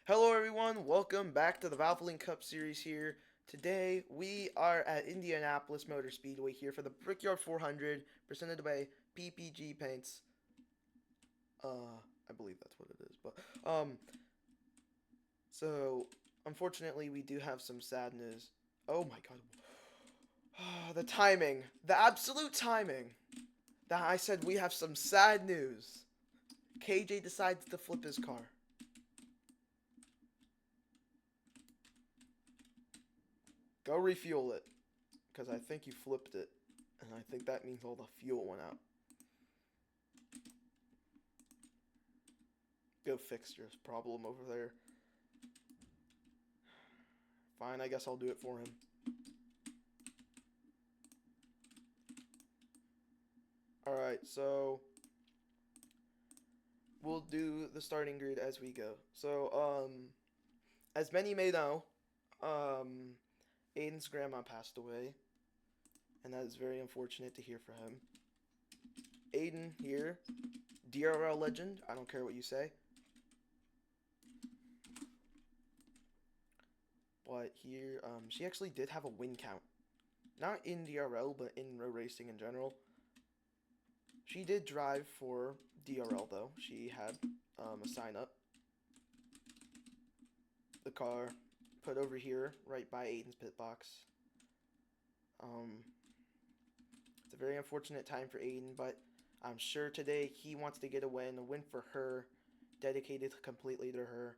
Hello everyone, welcome back to the Valvoline Cup Series here. Today we are at Indianapolis Motor Speedway here for the Brickyard 400 presented by PPG Paints. I believe that's what it is, but so unfortunately we do have some sad news. Oh my god. The timing, the absolute timing. That I said we have some sad news. KJ decides to flip his car. Go refuel it. Because I think you flipped it. And I think that means all the fuel went out. Go fix your problem over there. Fine, I guess I'll do it for him. Alright, so we'll do the starting grid as we go. So, as many may know, Aiden's grandma passed away. And that is very unfortunate to hear for him. Aiden here, DRL legend, I don't care what you say. But here, she actually did have a win count. Not in DRL, but in road racing in general. She did drive for DRL, though. She had a sign up. The car put over here, right by Aiden's pit box. It's a very unfortunate time for Aiden, but I'm sure today he wants to get a win for her, dedicated completely to her.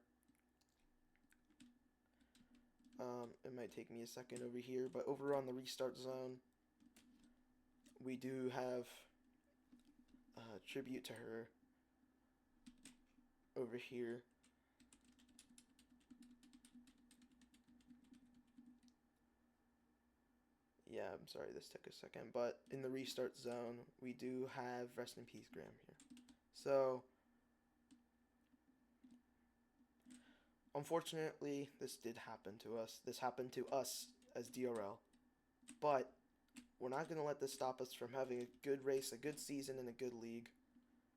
It might take me a second over here, but over on the restart zone, we do have a tribute to her over here. Yeah, I'm sorry this took a second, but in the restart zone, we do have rest in peace Graham here. So, unfortunately, this did happen to us. This happened to us as DRL. But we're not going to let this stop us from having a good race, a good season, and a good league.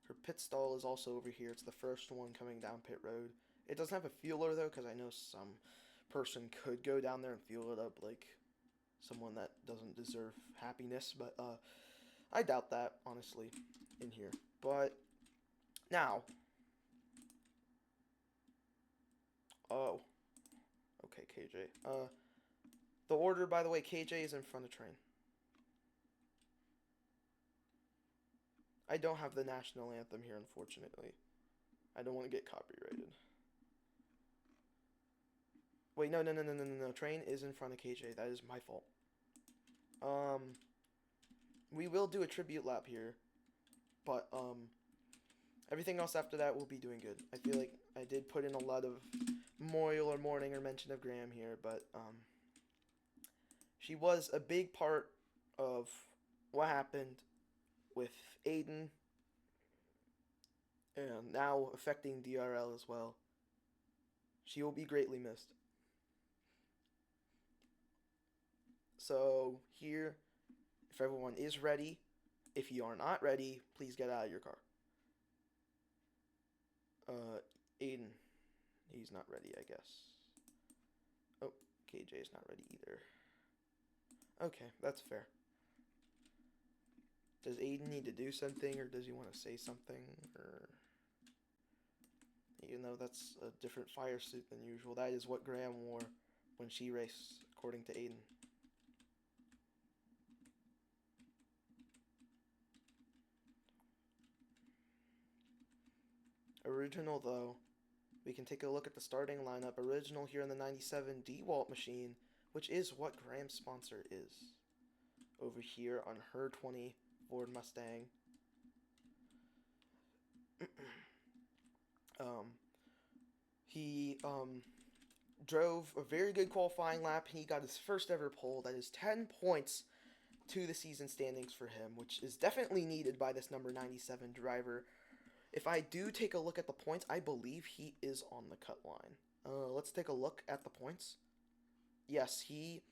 Her pit stall is also over here. It's the first one coming down pit road. It doesn't have a fueler, though, because I know some person could go down there and fuel it up, like someone that doesn't deserve happiness. But I doubt that, honestly, in here. But now, oh, okay, KJ. The order, by the way, KJ is in front of train. I don't have the national anthem here, unfortunately. I don't want to get copyrighted. Wait, no. Train is in front of KJ. That is my fault. We will do a tribute lap here, but everything else after that will be doing good. I feel like I did put in a lot of memorial or mourning or mention of Graham here, but she was a big part of what happened with Aiden and now affecting DRL as well. She will be greatly missed. So here, if everyone is ready, if you are not ready, please get out of your car. Aiden, he's not ready, I guess. Oh, KJ's not ready either. Okay, that's fair. Does Aiden need to do something, or does he want to say something, or... Even though that's a different fire suit than usual, that is what Graham wore when she raced, according to Aiden. Original, though, we can take a look at the starting lineup. Original here in the 97 DeWalt machine, which is what Graham's sponsor is. Over here on her 20 Ford Mustang. He drove a very good qualifying lap. He got his first ever pole. That is 10 points to the season standings for him, which is definitely needed by this number 97 driver. If I do take a look at the points, I believe he is on the cut line. Let's take a look at the points. Yes, he's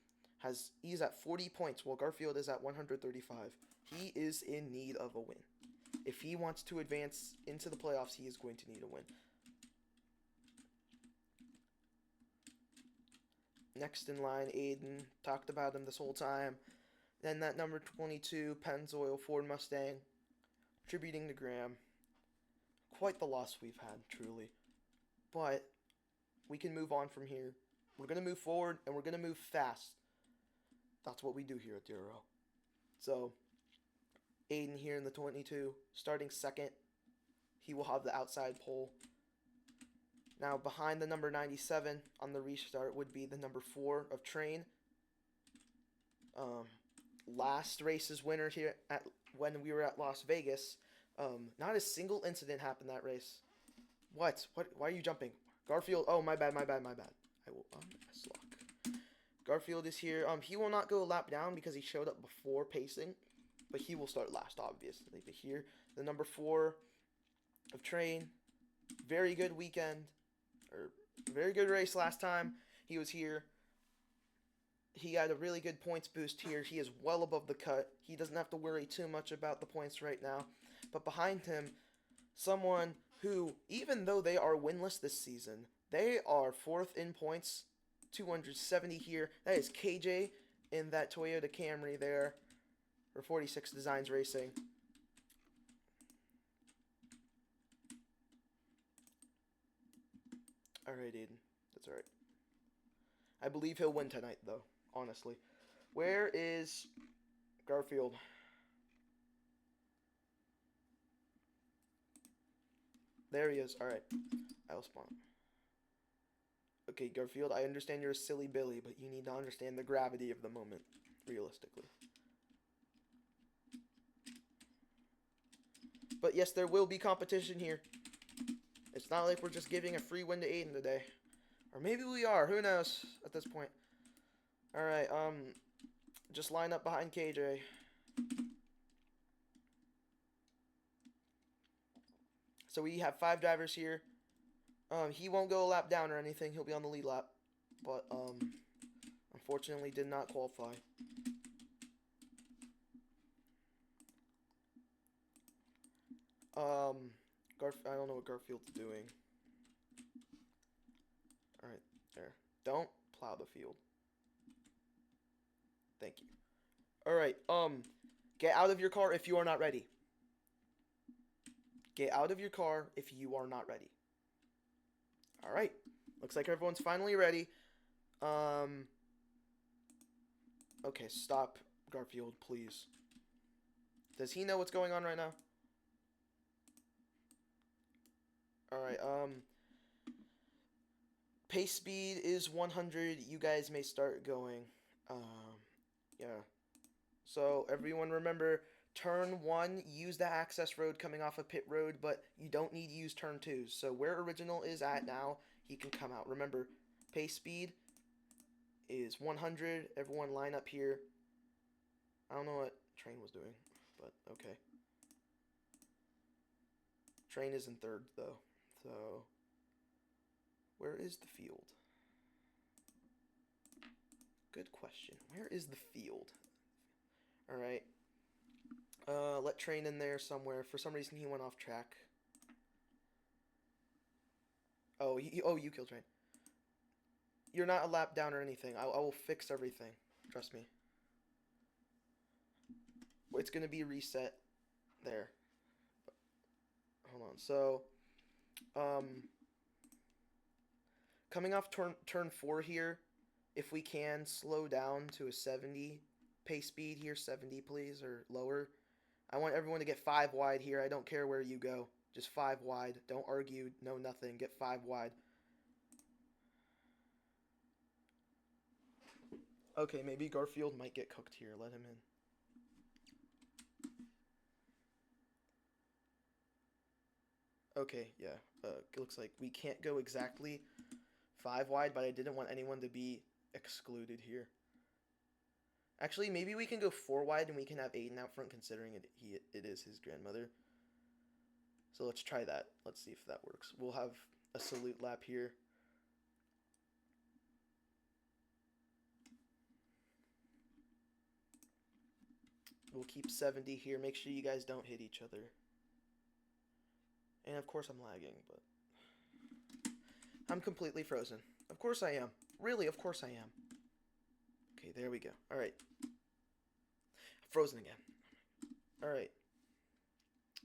at 40 points, while Garfield is at 135. He is in need of a win. If he wants to advance into the playoffs, he is going to need a win. Next in line, Aiden. Talked about him this whole time. Then that number 22 Pennzoil Ford Mustang. Attributing to Graham. Quite the loss we've had, truly. But we can move on from here. We're going to move forward, and we're going to move fast. That's what we do here at DRL. So, Aiden here in the 22, starting second. He will have the outside pole. Now, behind the number 97 on the restart would be the number 4 of Train. Last race's winner here when we were at Las Vegas. Not a single incident happened that race. What? Why are you jumping? Garfield. Oh, my bad. I will S-lock. Garfield is here. He will not go a lap down because he showed up before pacing, but he will start last, obviously. But here, the number 4 of Train. Very good weekend, or very good race last time he was here. He had a really good points boost here. He is well above the cut. He doesn't have to worry too much about the points right now. But behind him, someone who, even though they are winless this season, they are 4th in points, 270 here. That is KJ in that Toyota Camry there for 46 Designs Racing. Alright, Aiden. That's alright. I believe he'll win tonight, though, honestly. Where is Garfield? There he is. Alright. I'll spawn him. Okay, Garfield, I understand you're a silly Billy, but you need to understand the gravity of the moment, realistically. But yes, there will be competition here. It's not like we're just giving a free win to Aiden today. Or maybe we are. Who knows at this point. Alright, just line up behind KJ. So we have 5 drivers here. He won't go a lap down or anything. He'll be on the lead lap. But, unfortunately did not qualify. I don't know what Garfield's doing. Alright, there. Don't plow the field. Thank you. Alright, get out of your car if you are not ready. Get out of your car if you are not ready. Alright. Looks like everyone's finally ready. Okay, stop, Garfield, please. Does he know what's going on right now? Alright, pace speed is 100. You guys may start going. Yeah. So, everyone remember, turn 1, use the access road coming off of pit road, but you don't need to use turn 2. So, where Original is at now, he can come out. Remember, pace speed is 100. Everyone line up here. I don't know what Train was doing, but okay. Train is in 3rd, though. So, where is the field? Good question. Where is the field? Alright. Let Train in there somewhere. For some reason, he went off track. Oh, you killed Train. You're not a lap down or anything. I will fix everything. Trust me. It's going to be reset there. Hold on. So, coming off turn 4 here, if we can slow down to a 70 pace speed here, 70 please, or lower. I want everyone to get 5 wide here. I don't care where you go. Just 5 wide. Don't argue. No nothing. Get 5 wide. Okay, maybe Garfield might get cooked here. Let him in. Okay, yeah. It looks like we can't go exactly 5 wide, but I didn't want anyone to be excluded here. Actually, maybe we can go 4 wide and we can have Aiden out front, considering it is his grandmother. So let's try that. Let's see if that works. We'll have a salute lap here. We'll keep 70 here. Make sure you guys don't hit each other. And of course I'm lagging, but I'm completely frozen. Of course I am. Really, of course I am. Okay, there we go. All right. Frozen again. All right.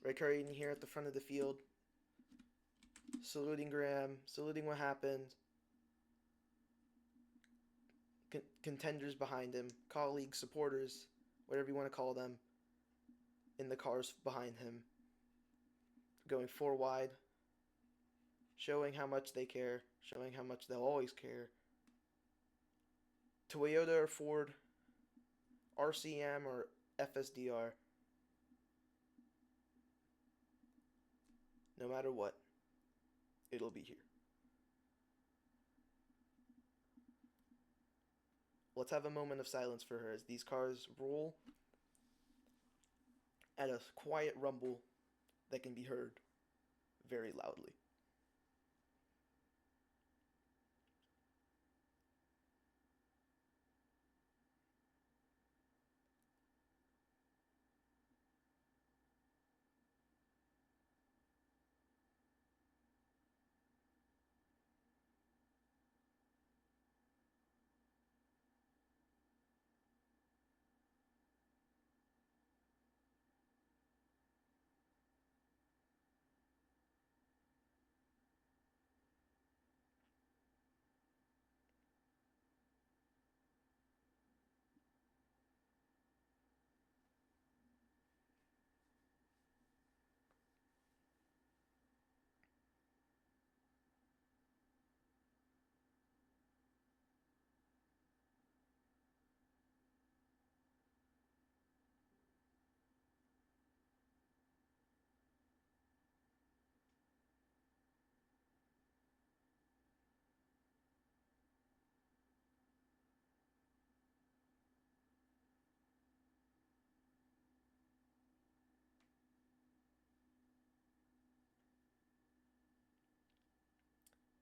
Red car Aiden here at the front of the field. Saluting Graham. Saluting what happened. Contenders behind him. Colleagues, supporters, whatever you want to call them. In the cars behind him. Going 4 wide. Showing how much they care. Showing how much they'll always care. Toyota or Ford. RCM or FSDR. No matter what, it'll be here. Let's have a moment of silence for her as these cars roll at a quiet rumble that can be heard very loudly.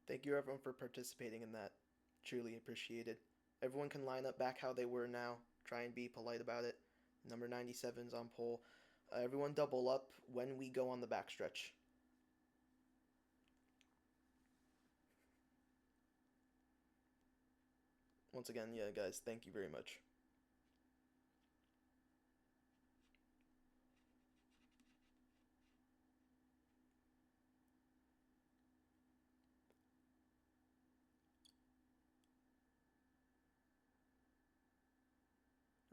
Thank you everyone for participating in that. Truly appreciated. Everyone can line up back how they were now. Try and be polite about it. Number 97's on pole. Everyone double up when we go on the backstretch. Once again, yeah, guys, thank you very much.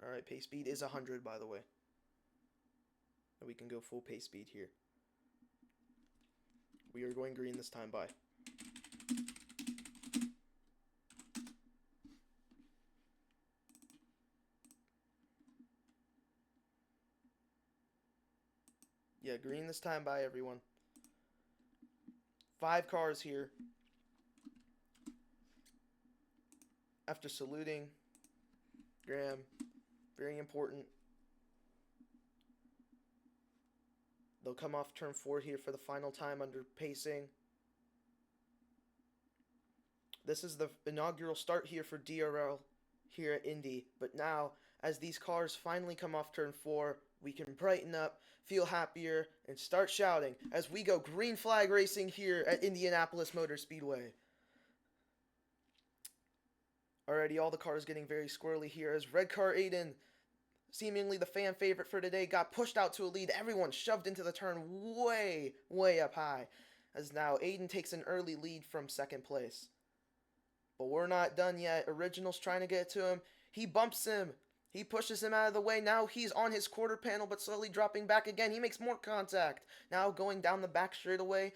Alright, pace speed is 100, by the way. We can go full pace speed here. We are going green this time, bye. Yeah, green this time, bye everyone. 5 cars here. After saluting Graham, very important. They'll come off turn 4 here for the final time under pacing. This is the inaugural start here for DRL here at Indy. But now, as these cars finally come off turn 4, we can brighten up, feel happier, and start shouting as we go green flag racing here at Indianapolis Motor Speedway. Already all the cars getting very squirrely here as red car Aiden, seemingly the fan favorite for today, got pushed out to a lead. Everyone shoved into the turn way, way up high. As now Aiden takes an early lead from second place. But we're not done yet. Original's trying to get to him. He bumps him. He pushes him out of the way. Now he's on his quarter panel, but slowly dropping back again. He makes more contact. Now going down the back straightaway.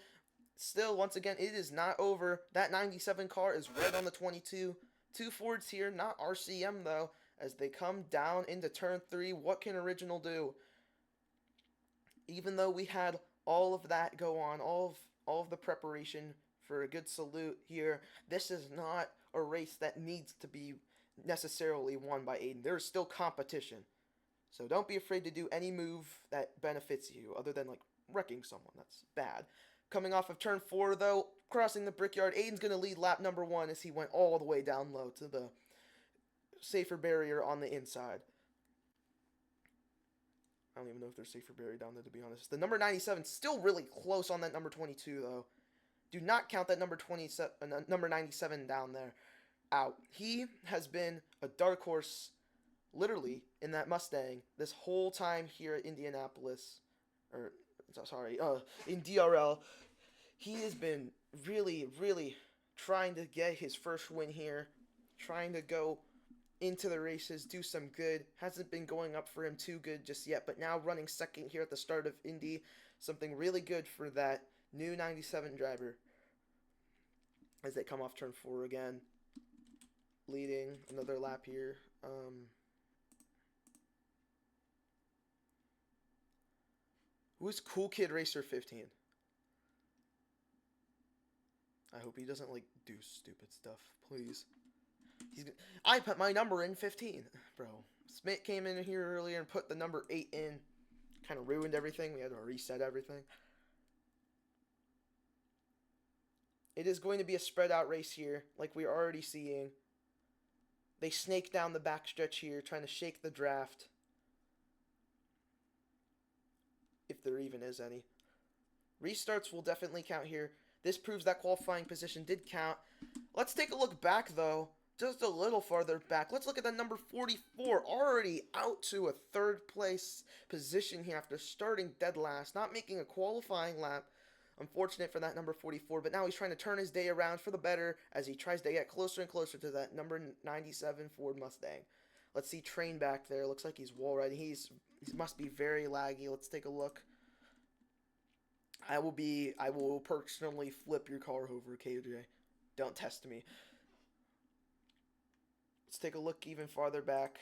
Still, once again, it is not over. That 97 car is red on the 22. 2 Fords here, not RCM though. As they come down into turn 3, what can Original do? Even though we had all of that go on, all of the preparation for a good salute here, this is not a race that needs to be necessarily won by Aiden. There is still competition. So don't be afraid to do any move that benefits you, other than like wrecking someone. That's bad. Coming off of turn 4 though, crossing the Brickyard, Aiden's going to lead lap number 1 as he went all the way down low to the safer barrier on the inside. I don't even know if there's safer barrier down there, to be honest. The number 97 still really close on that number 22 though. Do not count that number 97 down there. out. He has been a dark horse, literally, in that Mustang this whole time here at Indianapolis. Or, sorry, in DRL. He has been really, really trying to get his first win here, trying to go into the races, do some good. Hasn't been going up for him too good just yet, but now running second here at the start of Indy, something really good for that new 97 driver as they come off turn 4 again, leading another lap here. Who's Cool Kid Racer 15? I hope he doesn't, like, do stupid stuff, please. I put my number in 15, bro. Smith came in here earlier and put the number 8 in. Kind of ruined everything. We had to reset everything. It is going to be a spread out race here, like we're already seeing. They snake down the backstretch here, trying to shake the draft. If there even is any. Restarts will definitely count here. This proves that qualifying position did count. Let's take a look back, though. Just a little farther back. Let's look at the number 44. Already out to a third place position here after starting dead last. Not making a qualifying lap. Unfortunate for that number 44. But now he's trying to turn his day around for the better as he tries to get closer and closer to that number 97 Ford Mustang. Let's see Train back there. Looks like he's wall riding. He must be very laggy. Let's take a look. I will personally flip your car over, KJ. Don't test me. Let's take a look even farther back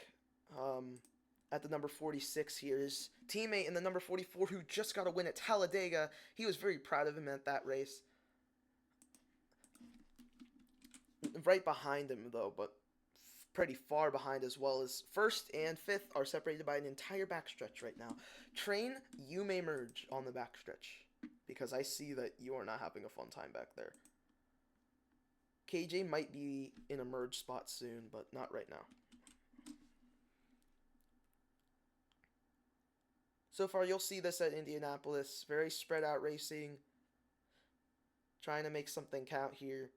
at the number 46 here. His teammate in the number 44 who just got a win at Talladega. He was very proud of him at that race. Right behind him, though, but pretty far behind as well, as first and fifth are separated by an entire backstretch right now. Train, you may merge on the backstretch, because I see that you are not having a fun time back there. KJ might be in a merge spot soon, but not right now. So far, you'll see this at Indianapolis. Very spread out racing. Trying to make something count here.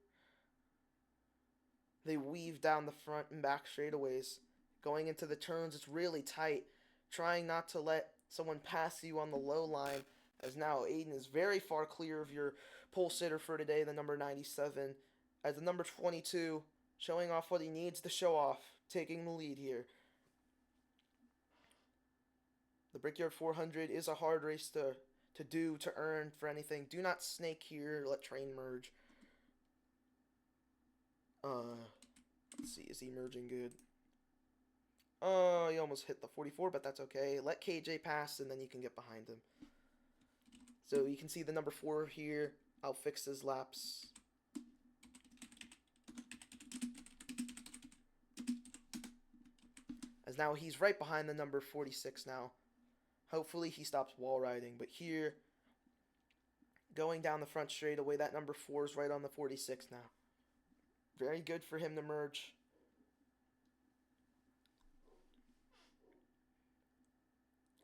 They weave down the front and back straightaways. Going into the turns, it's really tight. Trying not to let someone pass you on the low line. As now Aiden is very far clear of your pole sitter for today, the number 97. As the number 22, showing off what he needs to show off, taking the lead here. The Brickyard 400 is a hard race to earn for anything. Do not snake here, let Train merge. Let's see, is he merging good? He almost hit the 44, but that's okay. Let KJ pass, and then you can get behind him. So you can see the number 4 here. I'll fix his laps. As now he's right behind the number 46 now. Hopefully he stops wall riding. But here, going down the front straightaway, that number 4 is right on the 46 now. Very good for him to merge.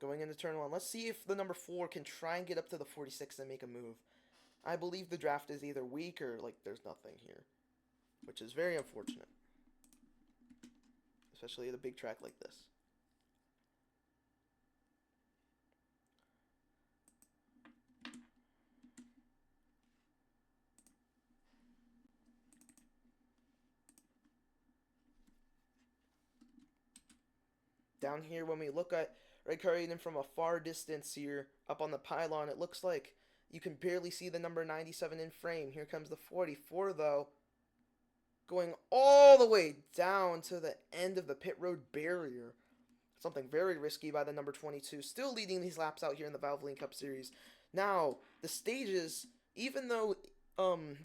Going into turn 1. Let's see if the number 4 can try and get up to the 46 and make a move. I believe the draft is either weak or, like, there's nothing here. Which is very unfortunate. Especially at a big track like this. Down here, when we look at Red Car Aiden from a far distance here, up on the pylon, it looks like you can barely see the number 97 in frame. Here comes the 44, though, going all the way down to the end of the pit road barrier. Something very risky by the number 22, still leading these laps out here in the Valvoline Cup Series. Now, the stages, even though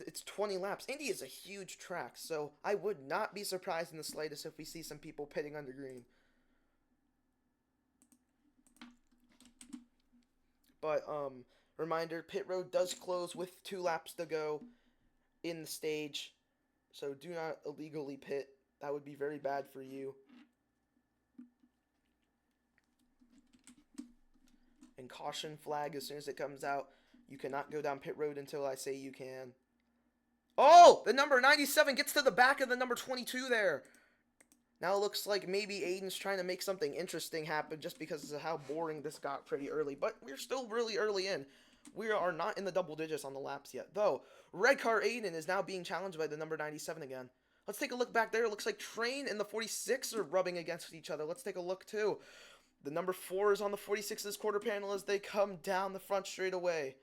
it's 20 laps, Indy is a huge track, so I would not be surprised in the slightest if we see some people pitting under green. But, reminder, pit road does close with 2 laps to go in the stage. So do not illegally pit. That would be very bad for you. And caution flag as soon as it comes out. You cannot go down pit road until I say you can. Oh, the number 97 gets to the back of the number 22 there. Now it looks like maybe Aiden's trying to make something interesting happen just because of how boring this got pretty early. But we're still really early in. We are not in the double digits on the laps yet. Though, red car Aiden is now being challenged by the number 97 again. Let's take a look back there. It looks like Train and the 46 are rubbing against each other. Let's take a look too. The number 4 is on the 46's quarter panel as they come down the front straightaway.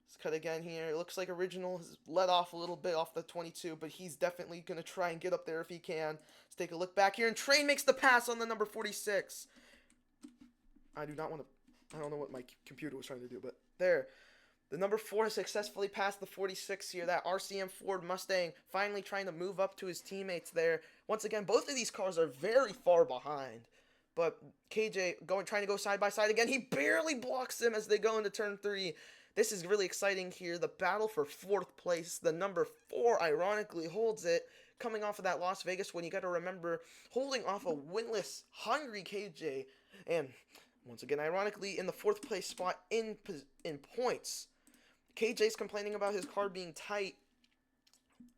Let's cut again here. It looks like Original has let off a little bit off the 22, but he's definitely going to try and get up there if he can. Let's take a look back here, and Train makes the pass on the number 46. I do not want to... I don't know what my computer was trying to do, but there. The number 4 has successfully passed the 46 here. That RCM Ford Mustang finally trying to move up to his teammates there. Once again, both of these cars are very far behind. But KJ trying to go side by side again. He barely blocks him as they go into turn 3. This is really exciting here. The battle for 4th place. The number 4 ironically holds it. Coming off of that Las Vegas win, you got to remember holding off a winless, hungry KJ. And once again, ironically, in the 4th place spot in points. KJ's complaining about his car being tight.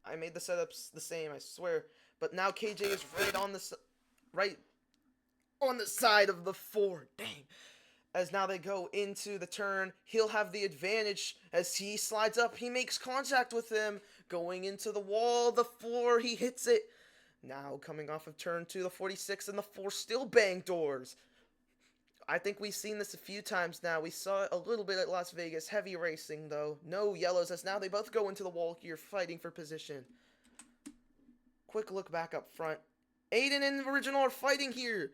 I made the setups the same, I swear. But now KJ is right on the side of the 4. Dang. As now they go into the turn, he'll have the advantage as he slides up. He makes contact with him, going into the wall. The 4, he hits it. Now coming off of turn 2, the 46 and the 4 still bang doors. I think we've seen this a few times now. We saw it a little bit at Las Vegas. Heavy racing, though. No yellows, as now they both go into the wall here, fighting for position. Quick look back up front. Aiden and Original are fighting here.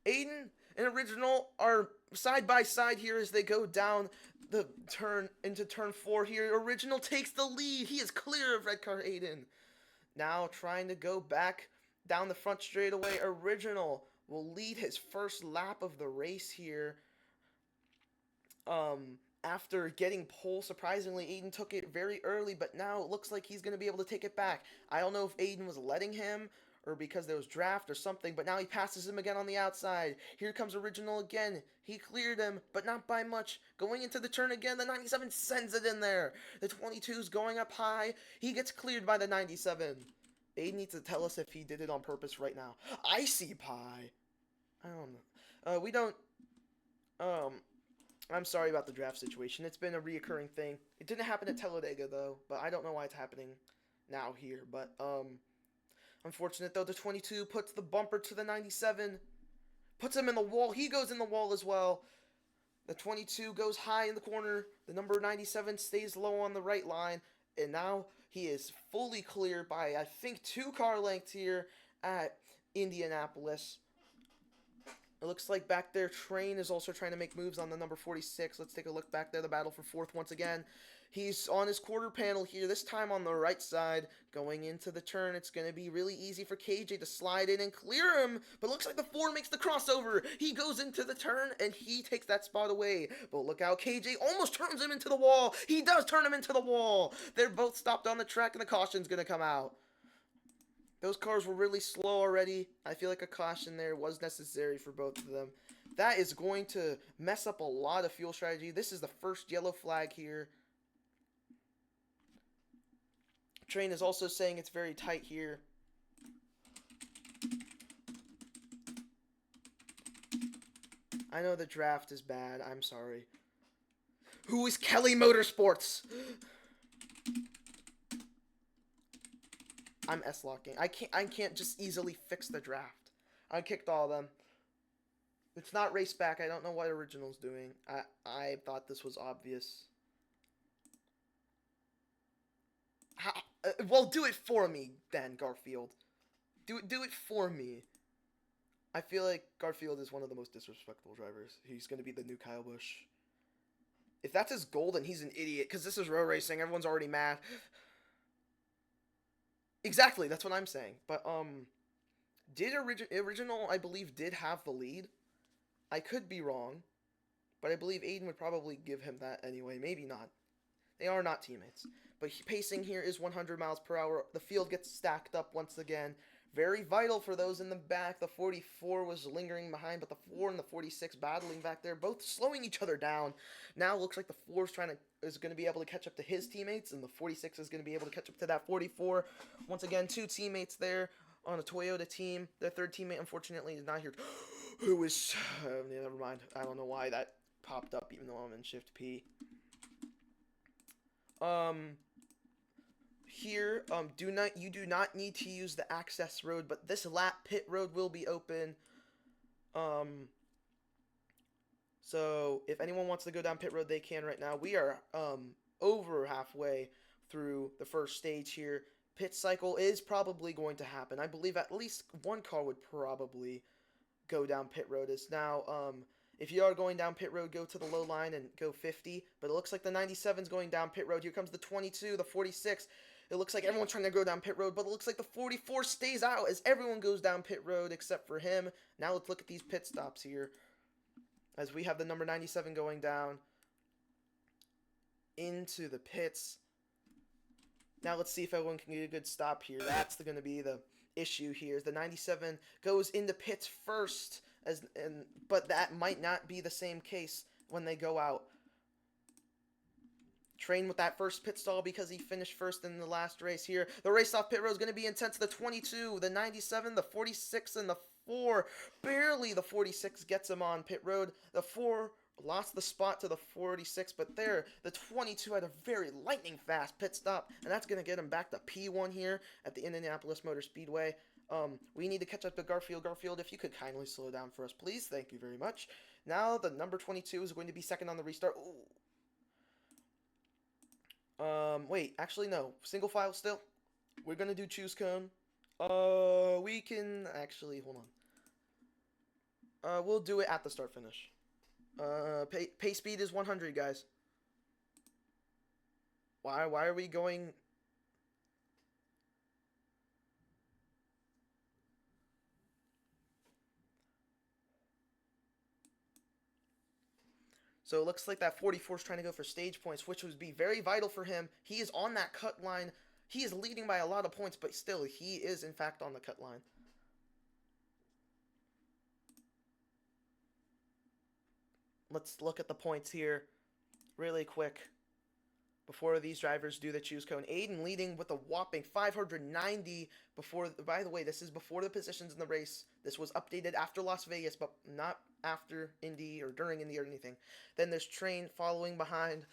Aiden and Original are side by side here as they go down the turn into turn 4 here. Original takes the lead. He is clear of red car Aiden. Now trying to go back down the front straightaway. Original will lead his first lap of the race here. After getting pole, surprisingly, Aiden took it very early, but now it looks like he's going to be able to take it back. I don't know if Aiden was letting him or because there was draft or something, but now he passes him again on the outside. Here comes Original again. He cleared him, but not by much. Going into the turn again, the 97 sends it in there. The 22's going up high. He gets cleared by the 97. Aiden needs to tell us if he did it on purpose right now. Icy Pie. I don't know. We don't... I'm sorry about the draft situation. It's been a reoccurring thing. It didn't happen at Talladega, though, but I don't know why it's happening now here. But, unfortunate, though. The 22 puts the bumper to the 97. Puts him in the wall. He goes in the wall as well. The 22 goes high in the corner. The number 97 stays low on the right line. And now he is fully clear by, I think, 2 car lengths here at Indianapolis. It looks like back there, Train is also trying to make moves on the number 46. Let's take a look back there. The battle for 4th once again. He's on his quarter panel here, this time on the right side. Going into the turn, it's going to be really easy for KJ to slide in and clear him. But looks like the 4 makes the crossover. He goes into the turn, and he takes that spot away. But look out, KJ almost turns him into the wall. He does turn him into the wall. They're both stopped on the track, and the caution's going to come out. Those cars were really slow already. I feel like a caution there was necessary for both of them. That is going to mess up a lot of fuel strategy. This is the first yellow flag here. Train is also saying it's very tight here. I know the draft is bad. I'm sorry. Who is Kelly Motorsports? I'm S-locking. I can't just easily fix the draft. I kicked all of them. It's not race back. I don't know what Original's doing. I thought this was obvious. Well, do it for me, then, Garfield. Do it for me. I feel like Garfield is one of the most disrespectful drivers. He's going to be the new Kyle Busch. If that's his goal, then he's an idiot, because this is road racing. Everyone's already mad. Exactly, that's what I'm saying. But, Original, I believe, did have the lead. I could be wrong, but I believe Aiden would probably give him that anyway. Maybe not. They are not teammates. But pacing here is 100 miles per hour. The field gets stacked up once again. Very vital for those in the back. The 44 was lingering behind, but the 4 and the 46 battling back there, both slowing each other down. Now it looks like the 4 is going to be able to catch up to his teammates, and the 46 is going to be able to catch up to that 44. Once again, 2 teammates there on a Toyota team. Their 3rd teammate, unfortunately, is not here. Who is... never mind. I don't know why that popped up, even though I'm in Shift P. Here, you do not need to use the access road, but this lap pit road will be open. So if anyone wants to go down pit road, they can right now. We are over halfway through the first stage here. Pit cycle is probably going to happen. I believe at least one car would probably go down pit road. Is now if you are going down pit road, go to the low line and go 50. But it looks like the 97 is going down pit road. Here comes the 22, the 46. It looks like everyone's trying to go down pit road, but it looks like the 44 stays out as everyone goes down pit road except for him. Now let's look at these pit stops here. As we have the number 97 going down into the pits. Now let's see if everyone can get a good stop here. That's going to be the issue here. The 97 goes into pits first, but that might not be the same case when they go out. Train with that first pit stall because he finished first in the last race here. The race off pit road is going to be intense. The 22, the 97, the 46, and the 4. Barely the 46 gets him on pit road. The 4 lost the spot to the 46, but there, the 22 had a very lightning fast pit stop, and that's going to get him back to P1 here at the Indianapolis Motor Speedway. We need to catch up to Garfield. Garfield, if you could kindly slow down for us, please. Thank you very much. Now, the number 22 is going to be second on the restart. Ooh. Wait, actually, no. Single file still. We're gonna do choose cone. We can actually, hold on. We'll do it at the start finish. Pace speed is 100, guys. Why are we going... So it looks like that 44 is trying to go for stage points, which would be very vital for him. He is on that cut line. He is leading by a lot of points, but still, he is, in fact, on the cut line. Let's look at the points here really quick before these drivers do the choose cone. Aiden leading with a whopping 590 before... By the way, this is before the positions in the race. This was updated after Las Vegas, but not after Indy or during Indy or anything. Then there's Train following behind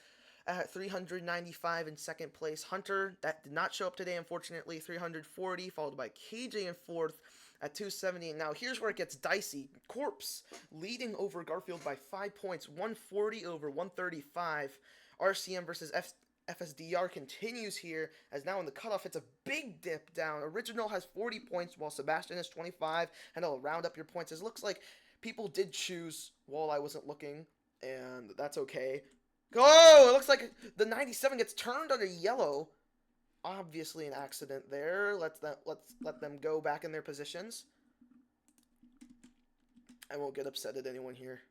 at 395 in second place. Hunter, that did not show up today, unfortunately, 340, followed by KJ in fourth at 270. And now here's where it gets dicey. Corpse leading over Garfield by 5 points, 140 over 135. RCM versus FSDR continues here, as now in the cutoff, it's a big dip down. Original has 40 points, while Sebastian has 25, and I'll round up your points. It looks like people did choose while I wasn't looking, and that's okay. Oh, it looks like the 97 gets turned under yellow. Obviously an accident there. Let's let them go back in their positions. I won't get upset at anyone here.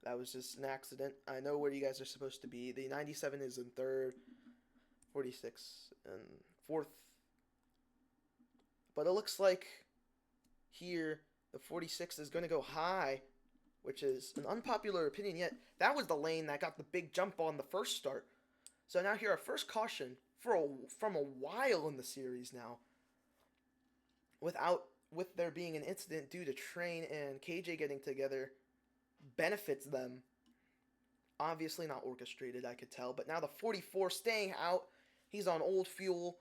That was just an accident. I know where you guys are supposed to be. The 97 is in third, 46 and fourth. But it looks like here the 46 is going to go high, which is an unpopular opinion, yet that was the lane that got the big jump on the first start. So now here, our first caution from a while in the series now. With there being an incident due to Train and KJ getting together, benefits them. Obviously not orchestrated, I could tell. But now the 44 staying out. He's on old fuel.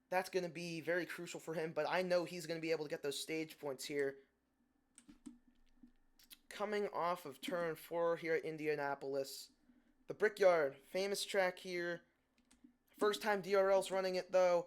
That's going to be very crucial for him. But I know he's going to be able to get those stage points here. Coming off of turn 4 here at Indianapolis. The Brickyard, famous track here. First time DRL's running it, though.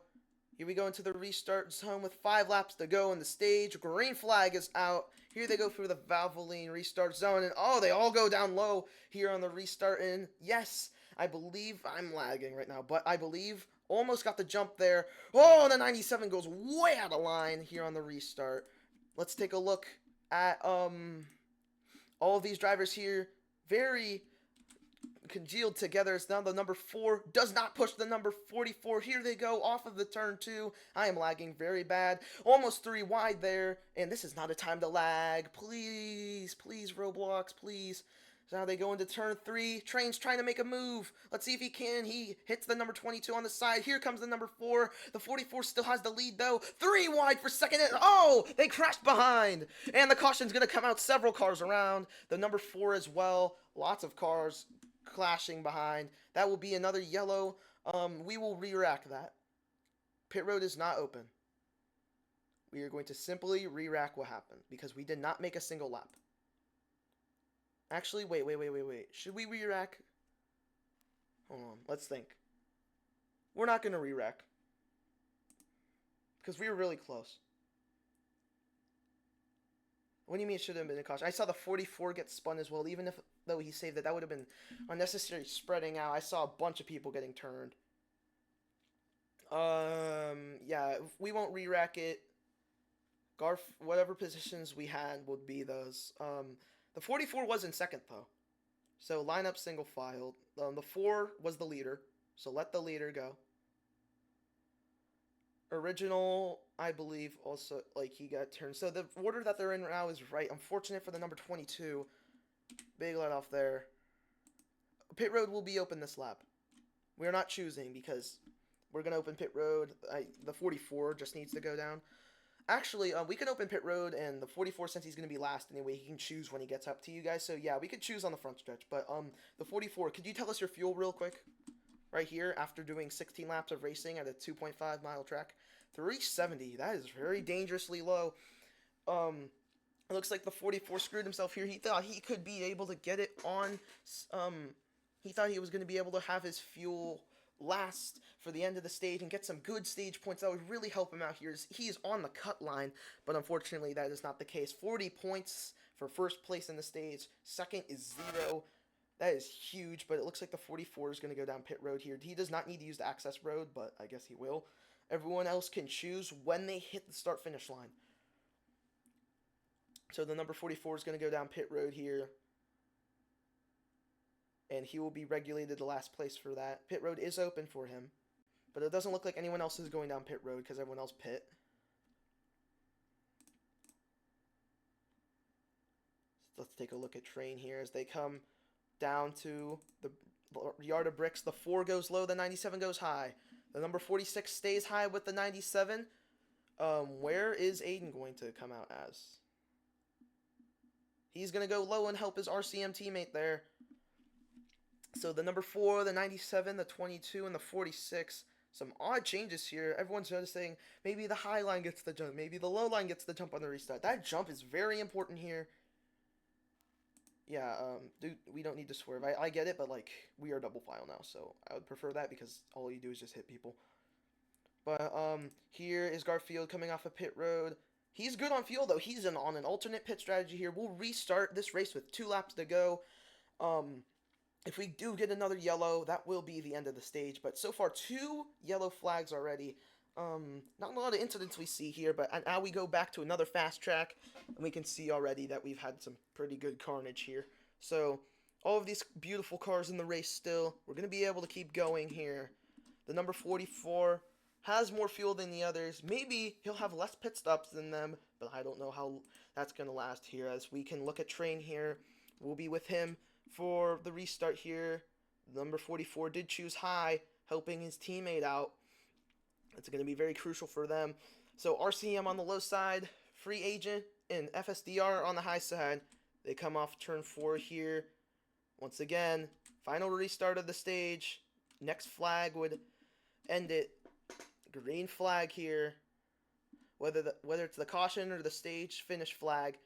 Here we go into the restart zone with 5 laps to go in the stage. Green flag is out. Here they go through the Valvoline restart zone. And oh, they all go down low here on the restart. And yes, I believe I'm lagging right now. But I believe almost got the jump there. Oh, the 97 goes way out of line here on the restart. Let's take a look at all of these drivers here. Very congealed together. It's now the number 4 does not push the number 44. Here they go off of the turn 2. I am lagging very bad. Almost 3 wide there. And this is not a time to lag. Please, please, Roblox, please. So now they go into turn 3. Train's trying to make a move. Let's see if he can. He hits the number 22 on the side. Here comes the number 4. The 44 still has the lead, though. 3 wide for second. And oh, they crashed behind. And the caution's going to come out several cars around. The number 4 as well. Lots of cars clashing behind. That will be another yellow. We will re-rack that. Pit road is not open. We are going to simply re-rack what happened because we did not make a single lap. Actually, wait. Should we re-rack? Hold on, let's think. We're not going to re-rack. Because we were really close. What do you mean it should have been a caution? I saw the 44 get spun as well, even though he saved it. That would have been unnecessary spreading out. I saw a bunch of people getting turned. Yeah, we won't re-rack it. Whatever positions we had would be those. The 44 was in second, though. So, line up single file. The 4 was the leader. So, let the leader go. Original, I believe, also, like, he got turned. So, the order that they're in now is right. Unfortunate for the number 22. Big let off there. Pit road will be open this lap. We are not choosing because we're going to open pit road. The 44 just needs to go down. Actually, we could open pit road, and the 44, since he's going to be last anyway, he can choose when he gets up to you guys. So, yeah, we could choose on the front stretch. But, the 44, could you tell us your fuel real quick? Right here, after doing 16 laps of racing at a 2.5-mile track. 370, that is very dangerously low. It looks like the 44 screwed himself here. He thought he could be able to get it on, he thought he was going to be able to have his fuel last for the end of the stage and get some good stage points. That would really help him out here. He is on the cut line, but unfortunately that is not the case. 40 points for first place in the stage. Second is 0. That is huge, but it looks like the 44 is going to go down pit road here. He does not need to use the access road, but I guess he will. Everyone else can choose when they hit the start-finish line. So the number 44 is going to go down pit road here. And he will be regulated to last place for that. Pit road is open for him. But it doesn't look like anyone else is going down pit road because everyone else pit. So let's take a look at train here as they come down to the yard of bricks. The 4 goes low, the 97 goes high. The number 46 stays high with the 97. Where is Aiden going to come out as? He's going to go low and help his RCM teammate there. So the number 4, the 97, the 22, and the 46. Some odd changes here. Everyone's noticing maybe the high line gets the jump. Maybe the low line gets the jump on the restart. That jump is very important here. Yeah, dude, we don't need to swerve. I get it, but, like, we are double file now, so I would prefer that because all you do is just hit people. But, here is Garfield coming off of pit road. He's good on fuel, though. He's on an alternate pit strategy here. We'll restart this race with 2 laps to go. If we do get another yellow, that will be the end of the stage. But so far, 2 yellow flags already. Not a lot of incidents we see here, but now we go back to another fast track, and we can see already that we've had some pretty good carnage here. So, all of these beautiful cars in the race still. We're going to be able to keep going here. The number 44 has more fuel than the others. Maybe he'll have less pit stops than them, but I don't know how that's going to last here. As we can look at Train here, we'll be with him for the restart here. Number 44 did choose high, helping his teammate out. It's going to be very crucial for them. So RCM on the low side, Free Agent and FSDR on the high side. They come off turn 4 here. Once again, final restart of the stage. Next flag would end it. Green flag here. Whether it's the caution or the stage finish flag,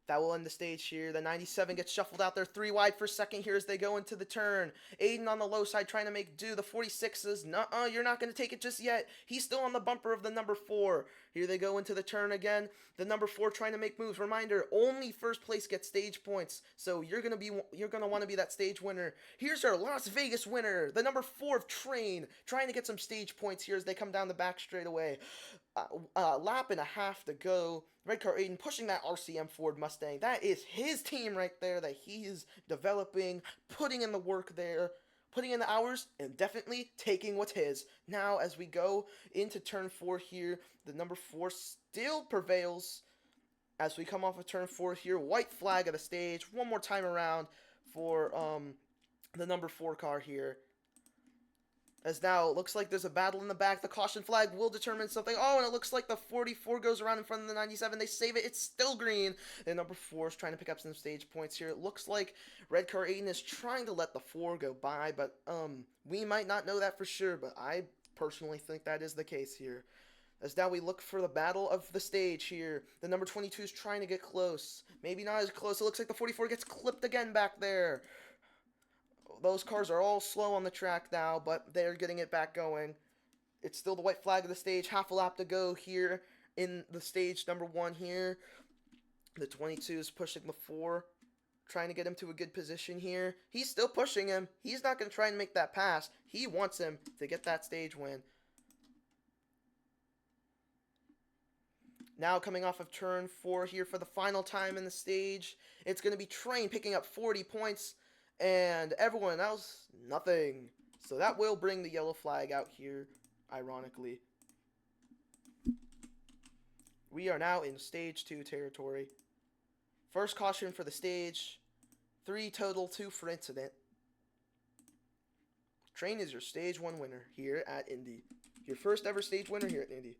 that will end the stage here. The 97 gets shuffled out there 3 wide for second here as they go into the turn. Aiden on the low side trying to make do. The 46 says, nuh-uh, you're not going to take it just yet. He's still on the bumper of the number 4. Here they go into the turn again. The number 4 trying to make moves. Reminder, only first place gets stage points. So you're going to want to be that stage winner. Here's our Las Vegas winner. The number 4 of Train trying to get some stage points here as they come down the back straight away. lap and a half to go. Red Car Aiden pushing that RCM Ford Mustang. That is his team right there that he is developing, putting in the work there, putting in the hours, and definitely taking what's his. Now, as we go into turn 4 here, the number 4 still prevails. As we come off of turn 4 here, white flag of the stage. One more time around for the number 4 car here. As now, it looks like there's a battle in the back. The caution flag will determine something. Oh, and it looks like the 44 goes around in front of the 97. They save it. It's still green. And number 4 is trying to pick up some stage points here. It looks like Red Car Aiden is trying to let the 4 go by, but we might not know that for sure, but I personally think that is the case here. As now we look for the battle of the stage here. The number 22 is trying to get close. Maybe not as close. It looks like the 44 gets clipped again back there. Those cars are all slow on the track now, but they're getting it back going. It's still the white flag of the stage. Half a lap to go here in the stage number 1 here. The 22 is pushing the 4, trying to get him to a good position here. He's still pushing him. He's not going to try and make that pass. He wants him to get that stage win. Now coming off of turn 4 here for the final time in the stage. It's going to be Train picking up 40 points. And everyone else, nothing. So that will bring the yellow flag out here, ironically. We are now in stage 2 territory. First caution for the stage. 3 total, 2 for incident. Train is your stage 1 winner here at Indy. Your first ever stage winner here at Indy.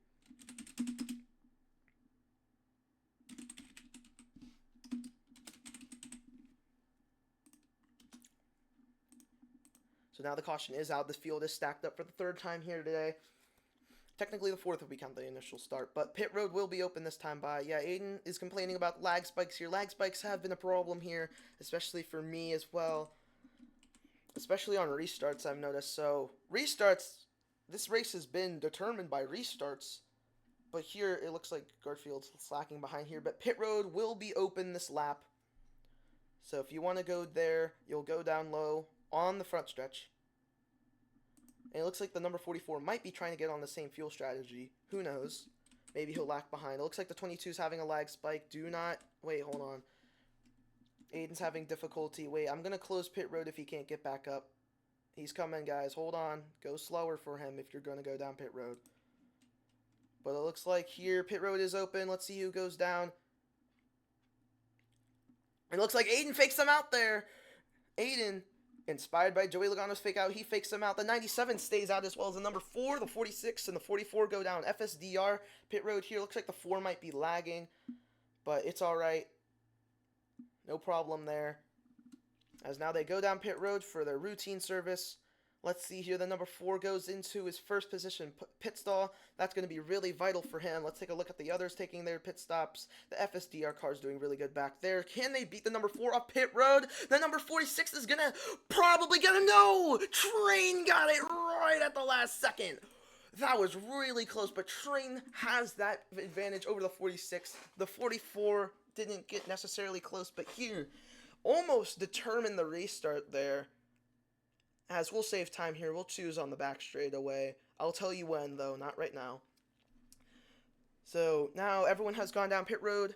So now the caution is out. This field is stacked up for the 3rd time here today. Technically the 4th if we count the initial start. But pit road will be open this time by. Yeah, Aiden is complaining about lag spikes here. Lag spikes have been a problem here, especially for me as well. Especially on restarts, I've noticed. So, restarts, this race has been determined by restarts. But here, it looks like Garfield's slacking behind here. But pit road will be open this lap. So if you want to go there, you'll go down low on the front stretch. And it looks like the number 44 might be trying to get on the same fuel strategy. Who knows? Maybe he'll lag behind. It looks like the 22 is having a lag spike. Do not... Wait, hold on. Aiden's having difficulty. Wait, I'm going to close pit road if he can't get back up. He's coming, guys. Hold on. Go slower for him if you're going to go down pit road. But it looks like here pit road is open. Let's see who goes down. It looks like Aiden fakes him out there. Aiden... Inspired by Joey Logano's fake out, he fakes him out. The 97 stays out as well as the number 4, the 46, and the 44 go down. FSDR, pit road here. Looks like the 4 might be lagging, but it's alright. No problem there. As now they go down pit road for their routine service. Let's see here. The number 4 goes into his first position pit stall. That's going to be really vital for him. Let's take a look at the others taking their pit stops. The FSDR car is doing really good back there. Can they beat the number 4 off pit road? The number 46 is going to probably get a no. Train got it right at the last second. That was really close, but Train has that advantage over the 46. The 44 didn't get necessarily close, but here almost determined the restart there. As we'll save time here, we'll choose on the back straightaway. I'll tell you when, though, not right now. So, now everyone has gone down pit road.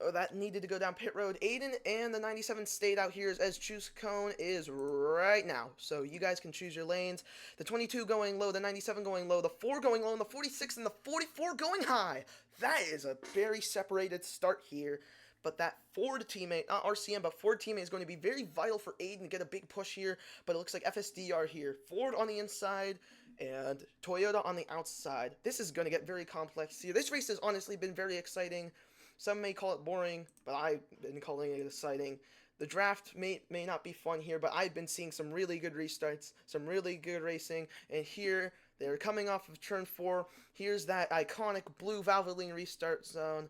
Oh, that needed to go down pit road. Aiden and the 97 stayed out here as choose cone is right now. So, you guys can choose your lanes. The 22 going low, the 97 going low, the 4 going low, and the 46 and the 44 going high. That is a very separated start here. But that Ford teammate, not RCM, but Ford teammate is going to be very vital for Aiden to get a big push here. But it looks like FSDR here. Ford on the inside and Toyota on the outside. This is going to get very complex here. This race has honestly been very exciting. Some may call it boring, but I've been calling it exciting. The draft may not be fun here, but I've been seeing some really good restarts, some really good racing. And here, they're coming off of turn 4. Here's that iconic blue Valvoline restart zone.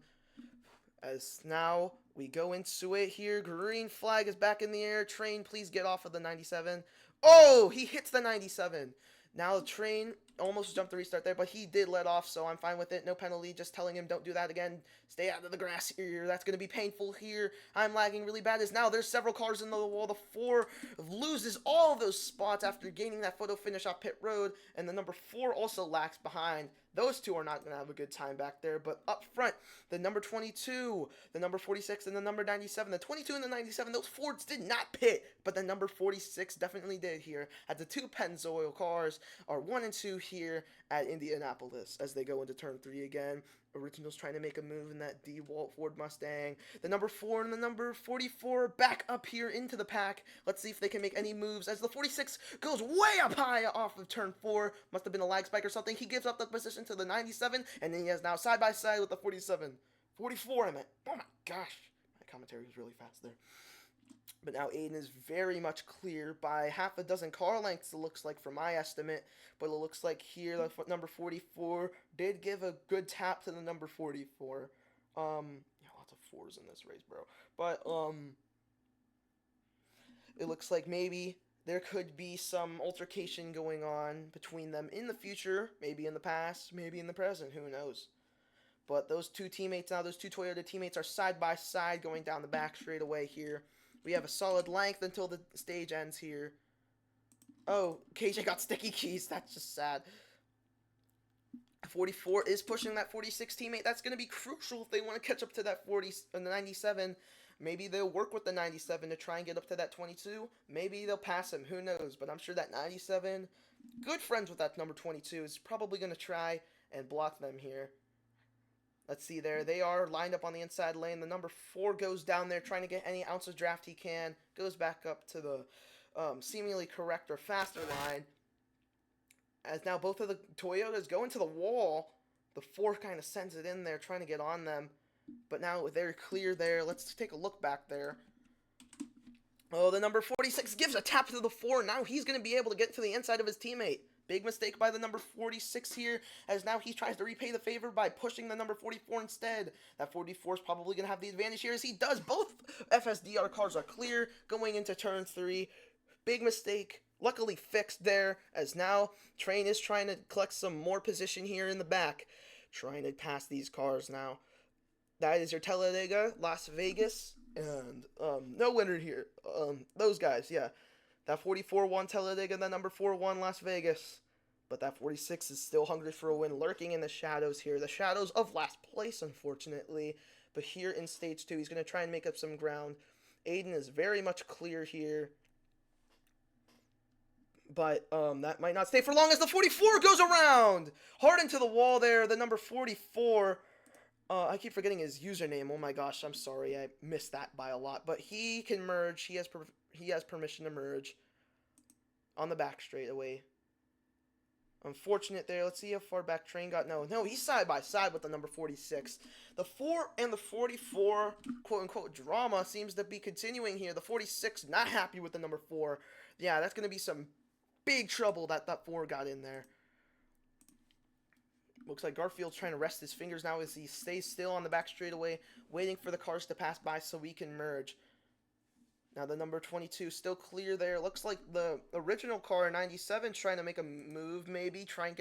As now we go into it here. Green flag is back in the air. Train, please get off of the 97. Oh, he hits the 97. Now the Train almost jumped the restart there, but he did let off, so I'm fine with it. No penalty, just telling him don't do that again. Stay out of the grass here. That's going to be painful here. I'm lagging really bad as now there's several cars in the wall. The 4 loses all of those spots after gaining that photo finish off pit road, and the number 4 also lags behind. Those two are not going to have a good time back there, but up front, the number 22, the number 46, and the number 97. The 22 and the 97, those Fords did not pit, but the number 46 definitely did here, as the 2 Pennzoil cars are 1 and 2 here at Indianapolis as they go into turn 3 again. Original's trying to make a move in that DeWalt Ford Mustang. The number 4 and the number 44 back up here into the pack. Let's see if they can make any moves as the 46 goes way up high off of turn 4. Must have been a lag spike or something. He gives up the position to the 97, and then he is now side by side with the 47. 44, I meant. Oh my gosh. My commentary was really fast there. But now Aiden is very much clear by half a dozen car lengths, it looks like, from my estimate. But it looks like here, the number 44 did give a good tap to the number 44. Yeah, lots of 4s in this race, bro. But, it looks like maybe there could be some altercation going on between them in the future, maybe in the past, maybe in the present, who knows. But those two teammates now, those two Toyota teammates are side by side going down the back straightaway here. We have a solid length until the stage ends here. Oh, KJ got sticky keys. That's just sad. 44 is pushing that 46 teammate. That's going to be crucial if they want to catch up to that 97. Maybe they'll work with the 97 to try and get up to that 22. Maybe they'll pass him. Who knows? But I'm sure that 97, good friends with that number 22, is probably going to try and block them here. Let's see there. They are lined up on the inside lane. The number 4 goes down there trying to get any ounce of draft he can. Goes back up to the seemingly correct or faster line. As now both of the Toyotas go into the wall. The 4 kind of sends it in there trying to get on them. But now they're clear there. Let's take a look back there. Oh, the number 46 gives a tap to the 4. Now he's going to be able to get to the inside of his teammate. Big mistake by the number 46 here, as now he tries to repay the favor by pushing the number 44 instead. That 44 is probably going to have the advantage here, as he does. Both FSDR cars are clear going into turn 3. Big mistake, luckily fixed there, as now Train is trying to collect some more position here in the back. Trying to pass these cars now. That is your Talladega, Las Vegas, and no winner here. Those guys, yeah. That 44 won Talladega, that number 4 won Las Vegas. But that 46 is still hungry for a win, lurking in the shadows here. The shadows of last place, unfortunately. But here in Stage 2, he's going to try and make up some ground. Aiden is very much clear here. But that might not stay for long as the 44 goes around. Hard into the wall there, the number 44. I keep forgetting his username. Oh my gosh, I'm sorry. I missed that by a lot. But he can merge. He has permission to merge on the back straightaway. Unfortunate there. Let's see how far back Train got. No, he's side by side with the number 46. The 4 and the 44, quote-unquote, drama seems to be continuing here. The 46 not happy with the number 4. Yeah, that's going to be some big trouble that 4 got in there. Looks like Garfield's trying to rest his fingers now as he stays still on the back straightaway, waiting for the cars to pass by so we can merge. Now the number 22 still clear there. Looks like the original car, 97, trying to make a move, maybe. Try and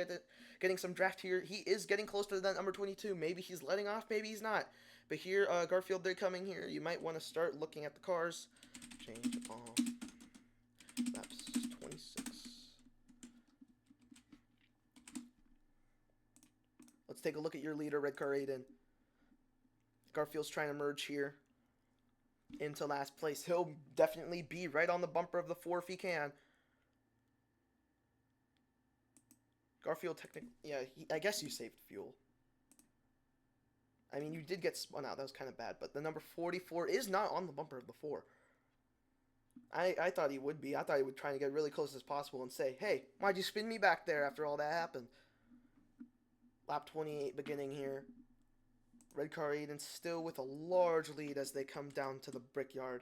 getting some draft here. He is getting close to that number 22. Maybe he's letting off, maybe he's not. But here, Garfield, they're coming here. You might want to start looking at the cars. Change all. Laps 26. Let's take a look at your leader, Red Car Aiden. Garfield's trying to merge here into last place. He'll definitely be right on the bumper of the 4 if he can. Garfield technically, yeah, I guess you saved fuel. I mean, you did get spun out. That was kind of bad. But the number 44 is not on the bumper of the 4. I thought he would be. I thought he would try to get really close as possible and say, hey, why'd you spin me back there after all that happened? Lap 28 beginning here. Red Car Aiden still with a large lead as they come down to the Brickyard.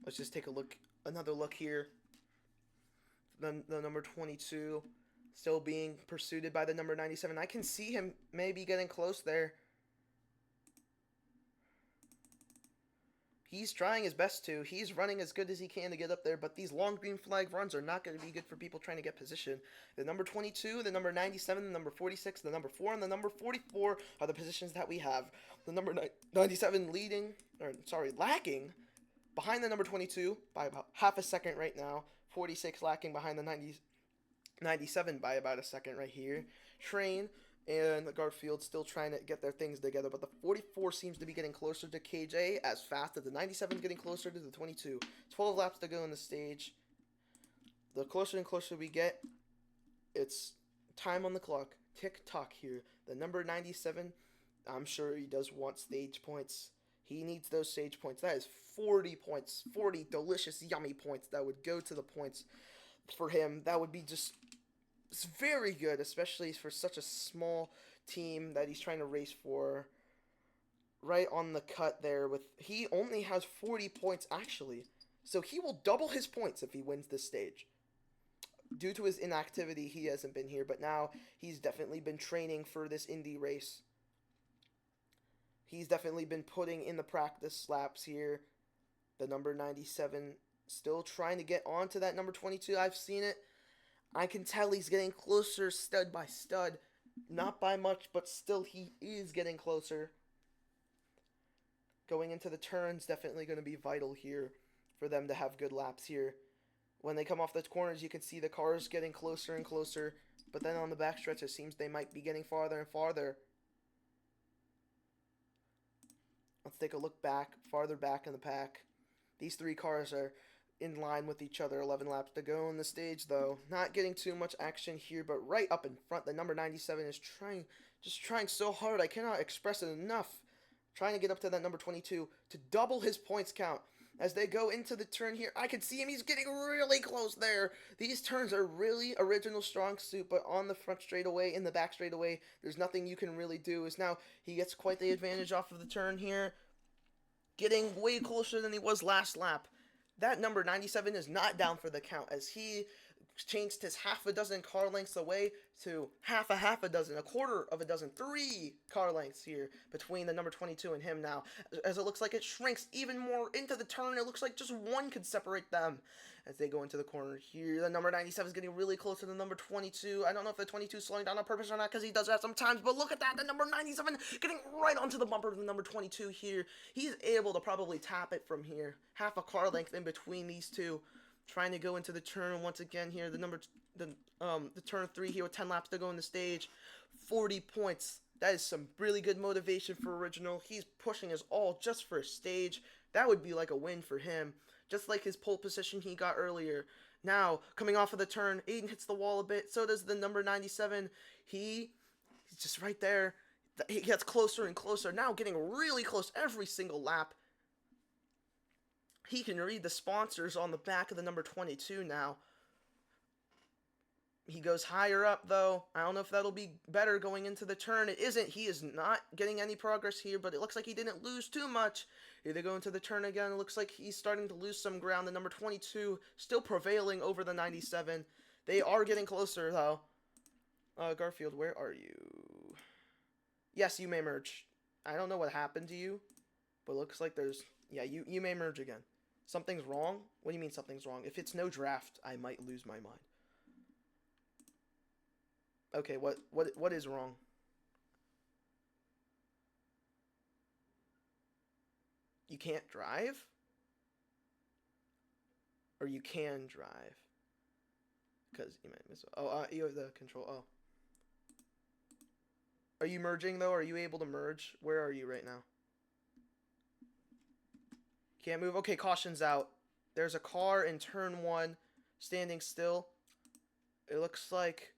Let's just take a look, another look here. The number 22 Still being pursued by the number 97. I can see him maybe getting close there. He's trying his best to. He's running as good as he can to get up there, but these long green flag runs are not going to be good for people trying to get position. The number 22, the number 97, the number 46, the number 4, and the number 44 are the positions that we have. The number 97 lacking behind the number 22 by about half a second right now. 46 lacking behind the 97 by about a second right here. Train and Garfield still trying to get their things together, but the 44 seems to be getting closer to KJ as fast as the 97 is getting closer to the 22. 12 laps to go in the stage. The closer and closer we get, it's time on the clock. Tick-tock here. The number 97, I'm sure he does want stage points. He needs those stage points. That is 40 points. 40 delicious, yummy points that would go to the points for him. That would be just... It's very good, especially for such a small team that he's trying to race for. Right on the cut there with... He only has 40 points, actually. So he will double his points if he wins this stage. Due to his inactivity, he hasn't been here, but now he's definitely been training for this Indy race. He's definitely been putting in the practice laps here. The number 97 still trying to get onto that number 22. I've seen it. I can tell he's getting closer stud by stud. Not by much, but still he is getting closer. Going into the turns definitely going to be vital here for them to have good laps here. When they come off the corners, you can see the cars getting closer and closer. But then on the backstretch, it seems they might be getting farther and farther. Let's take a look back, farther back in the pack. These three cars are in line with each other. 11 laps to go on the stage, though. Not getting too much action here, but right up in front, the number 97 is trying so hard. I cannot express it enough. Trying to get up to that number 22 to double his points count. As they go into the turn here, I can see him. He's getting really close there. These turns are really original strong suit, but on the front straightaway, in the back straightaway, there's nothing you can really do. As now he gets quite the advantage off of the turn here. Getting way closer than he was last lap. That number 97 is not down for the count as he changed his half a dozen car lengths away to half a dozen, a quarter of a dozen, 3 car lengths here between the number 22 and him now. As it looks like it shrinks even more into the turn, it looks like just one could separate them as they go into the corner here. The number 97 is getting really close to the number 22. I don't know if the 22 is slowing down on purpose or not because he does that sometimes, but look at that. The number 97 getting right onto the bumper of the number 22 here. He's able to probably tap it from here. Half a car length in between these two. Trying to go into the turn once again here. The turn 3 here with 10 laps to go in the stage. 40 points. That is some really good motivation for Original. He's pushing his all just for a stage. That would be like a win for him. Just like his pole position he got earlier. Now, coming off of the turn, Aiden hits the wall a bit. So does the number 97. He's just right there. He gets closer and closer. Now getting really close every single lap. He can read the sponsors on the back of the number 22 now. He goes higher up, though. I don't know if that'll be better going into the turn. It isn't. He is not getting any progress here, but it looks like he didn't lose too much. Here they go into the turn again. It looks like he's starting to lose some ground. The number 22 still prevailing over the 97. They are getting closer, though. Garfield, where are you? Yes, you may merge. I don't know what happened to you, but it looks like there's... Yeah, you may merge again. Something's wrong? What do you mean something's wrong? If it's no draft, I might lose my mind. Okay, what is wrong? You can't drive? Or you can drive? Because you might miss... Oh, you have the control... Oh. Are you merging, though? Are you able to merge? Where are you right now? Can't move. Okay, caution's out. There's a car in turn 1 standing still. It looks like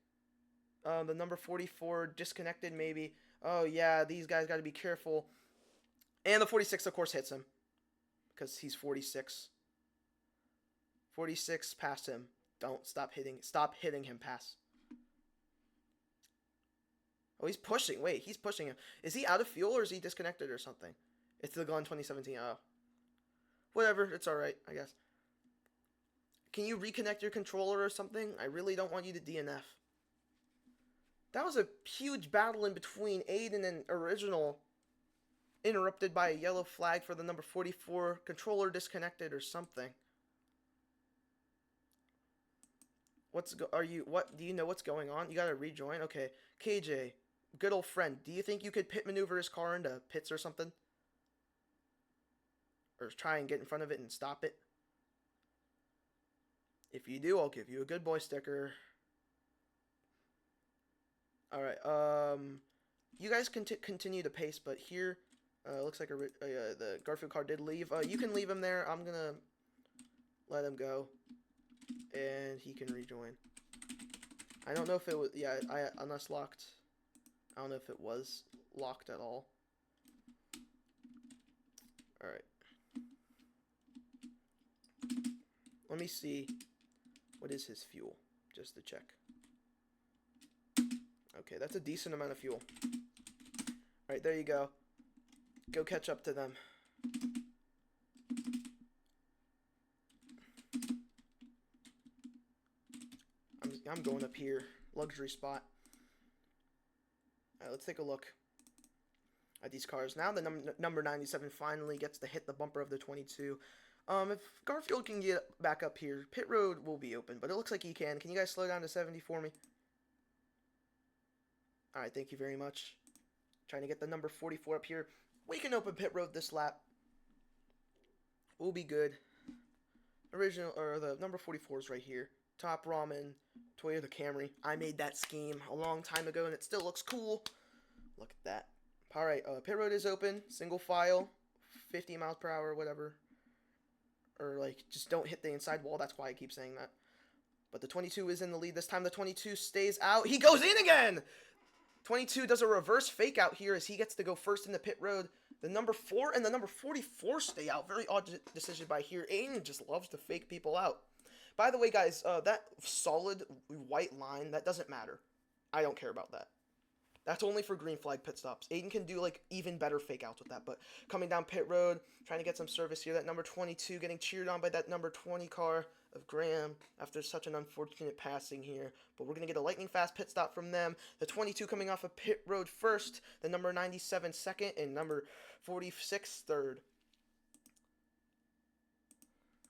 the number 44 disconnected maybe. Oh, yeah, these guys got to be careful. And the 46, of course, hits him. Because he's 46. 46, pass him. Don't stop hitting him, pass. Oh, he's pushing. Wait, he's pushing him. Is he out of fuel or is he disconnected or something? It's the Glen 2017. Oh. Whatever, it's alright, I guess. Can you reconnect your controller or something? I really don't want you to DNF. That was a huge battle in between Aiden and Original, interrupted by a yellow flag for the number 44 controller disconnected or something. What do you know what's going on? You gotta rejoin? Okay. KJ, good old friend, do you think you could pit maneuver his car into pits or something? Or try and get in front of it and stop it? If you do, I'll give you a good boy sticker. Alright, you guys can continue to pace, but here, looks like the Garfield car did leave. You can leave him there. I'm gonna let him go, and he can rejoin. I don't know if it was, yeah, unless locked. I don't know if it was locked at all. Alright. Let me see. What is his fuel? Just to check. Okay, that's a decent amount of fuel. Alright, there you go. Go catch up to them. I'm going up here. Luxury spot. Alright, let's take a look at these cars. Now the number 97 finally gets to hit the bumper of the 22. If Garfield can get back up here, pit road will be open, but it looks like he can. Can you guys slow down to 70 for me? Alright, thank you very much. Trying to get the number 44 up here. We can open pit road this lap. We'll be good. The number 44 is right here. Top Ramen, Toyota Camry. I made that scheme a long time ago, and it still looks cool. Look at that. Alright, pit road is open. Single file. 50 miles per hour, whatever. Or, like, just don't hit the inside wall. That's why I keep saying that. But the 22 is in the lead. This time the 22 stays out. He goes in again! 22 does a reverse fake out here as he gets to go first in the pit road. The number 4 and the number 44 stay out. Very odd decision by here. Aiden just loves to fake people out. By the way, guys, that solid white line, that doesn't matter. I don't care about that. That's only for green flag pit stops. Aiden can do, like, even better fake outs with that. But coming down pit road, trying to get some service here. That number 22 getting cheered on by that number 20 car of Graham after such an unfortunate passing here. But we're going to get a lightning fast pit stop from them. The 22 coming off of pit road first. The number 97 second. And number 46 third.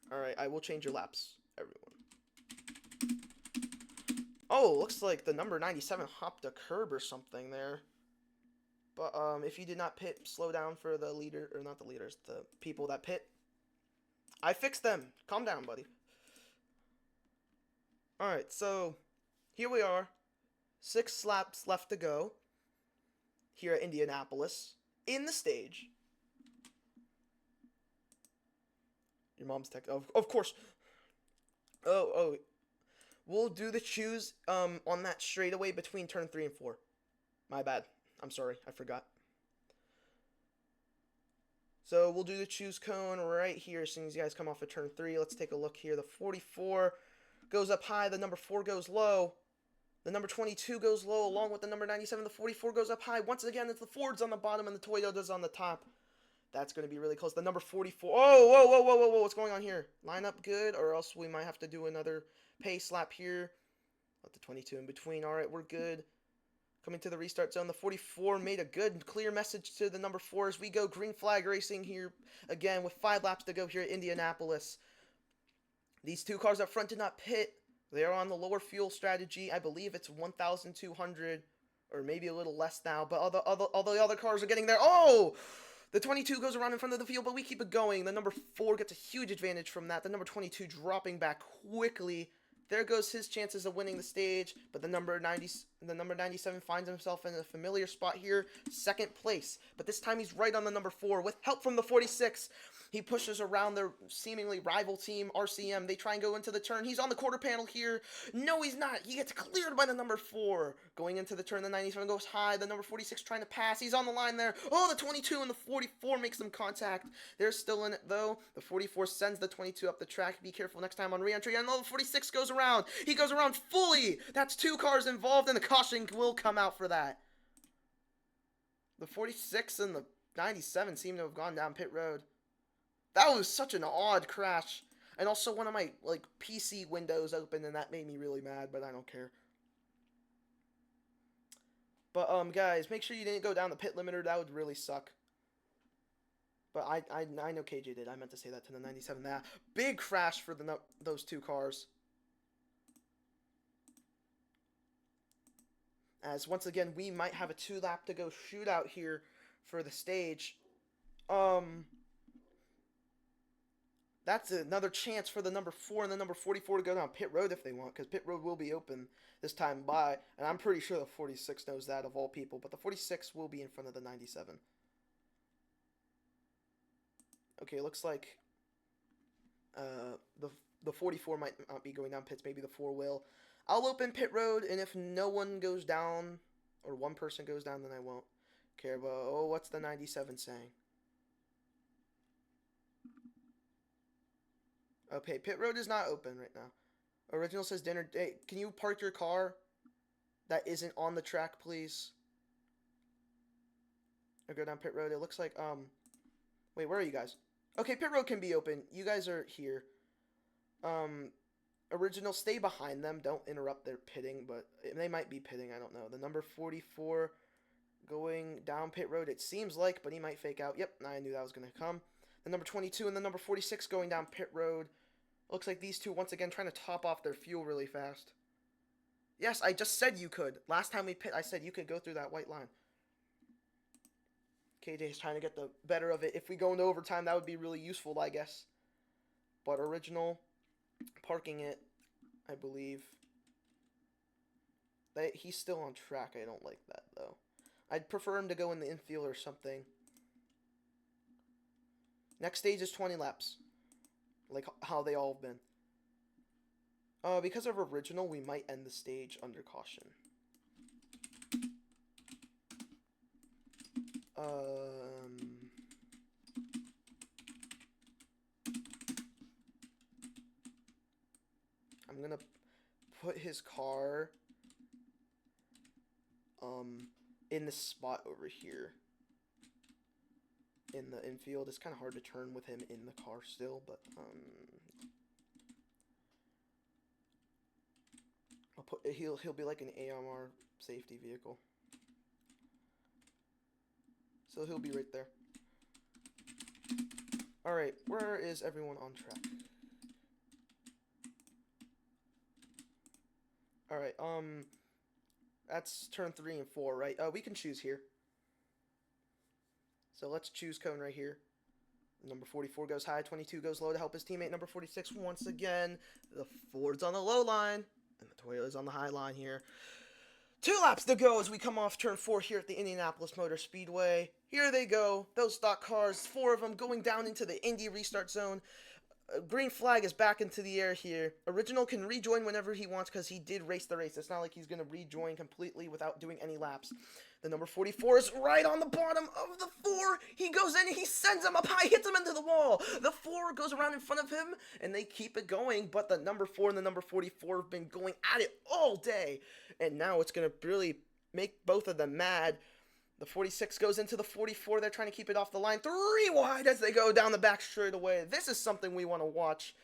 Alright, I will change your laps, everyone. Oh, looks like the number 97 hopped a curb or something there. But, if you did not pit, slow down for the leader, or not the leaders, the people that pit. I fixed them. Calm down, buddy. Alright, so, here we are. 6 laps left to go. Here at Indianapolis. In the stage. Your mom's tech. Of course. Oh. We'll do the choose on that straightaway between turn 3 and 4. My bad. I'm sorry. I forgot. So we'll do the choose cone right here as soon as you guys come off of turn 3. Let's take a look here. The 44 goes up high. The number 4 goes low. The number 22 goes low along with the number 97. The 44 goes up high. Once again, it's the Fords on the bottom and the Toyotas on the top. That's going to be really close. The number 44. Oh, whoa. What's going on here? Line up good, or else we might have to do another pace lap here. Let the 22 in between. All right, we're good. Coming to the restart zone. The 44 made a good, clear message to the number 4 as we go green flag racing here again with 5 laps to go here at Indianapolis. These 2 cars up front did not pit. They are on the lower fuel strategy. I believe it's 1,200 or maybe a little less now, but all the other cars are getting there. Oh! The 22 goes around in front of the field, but we keep it going. The number 4 gets a huge advantage from that. The number 22 dropping back quickly. There goes his chances of winning the stage, but the number 97 finds himself in a familiar spot here, 2nd place. But this time he's right on the number 4 with help from the 46. He pushes around their seemingly rival team, RCM. They try and go into the turn. He's on the quarter panel here. No, he's not. He gets cleared by the number 4. Going into the turn, the 97 goes high. The number 46 trying to pass. He's on the line there. Oh, the 22 and the 44 make some contact. They're still in it, though. The 44 sends the 22 up the track. Be careful next time on re-entry. And the 46 goes around. He goes around fully. That's 2 cars involved, and the caution will come out for that. The 46 and the 97 seem to have gone down pit road. That was such an odd crash. And also one of my, like, PC windows open, and that made me really mad, but I don't care. But guys, make sure you didn't go down the pit limiter. That would really suck. But I know KJ did. I meant to say that to the 97. That big crash for those two cars. As once again, we might have a 2-lap to go shootout here for the stage. That's another chance for the number 4 and the number 44 to go down pit road if they want, because pit road will be open this time by, and I'm pretty sure the 46 knows that of all people, but the 46 will be in front of the 97. Okay, looks like the 44 might not be going down pits, maybe the 4 will. I'll open pit road, and if no one goes down, or one person goes down, then I won't care. But, oh, what's the 97 saying? Okay, pit road is not open right now. Original says dinner. Hey, can you park your car that isn't on the track, please? Or go down pit road. It looks like, wait, where are you guys? Okay, pit road can be open. You guys are here. Original, stay behind them. Don't interrupt their pitting, but they might be pitting. I don't know. The number 44 going down pit road, it seems like, but he might fake out. Yep, I knew that was going to come. The number 22 and the number 46 going down pit road. Looks like these two, once again, trying to top off their fuel really fast. Yes, I just said you could. Last time we pit, I said you could go through that white line. KJ is trying to get the better of it. If we go into overtime, that would be really useful, I guess. But Original, parking it, I believe. He's still on track. I don't like that, though. I'd prefer him to go in the infield or something. Next stage is 20 laps. Like how they all have been. Because of Original, we might end the stage under caution. I'm gonna put his car in this spot over here in the infield. It's kind of hard to turn with him in the car still, but I'll put he'll be like an AMR safety vehicle. So he'll be right there. All right, where is everyone on track? All right, that's turn 3 and 4, right? We can choose here. So let's choose cone right here. Number 44 goes high, 22 goes low to help his teammate. Number 46 once again. The Ford's on the low line, and the Toyota's on the high line here. 2 laps to go as we come off turn 4 here at the Indianapolis Motor Speedway. Here they go, those stock cars, 4 of them going down into the Indy restart zone. Green flag is back into the air here. Original can rejoin whenever he wants because he did race the race. It's not like he's going to rejoin completely without doing any laps. The number 44 is right on the bottom of the 4. He goes in, he sends him up high, hits him into the wall. The 4 goes around in front of him, and they keep it going. But the number 4 and the number 44 have been going at it all day. And now it's going to really make both of them mad. The 46 goes into the 44. They're trying to keep it off the line. 3 wide as they go down the back straightaway. This is something we want to watch.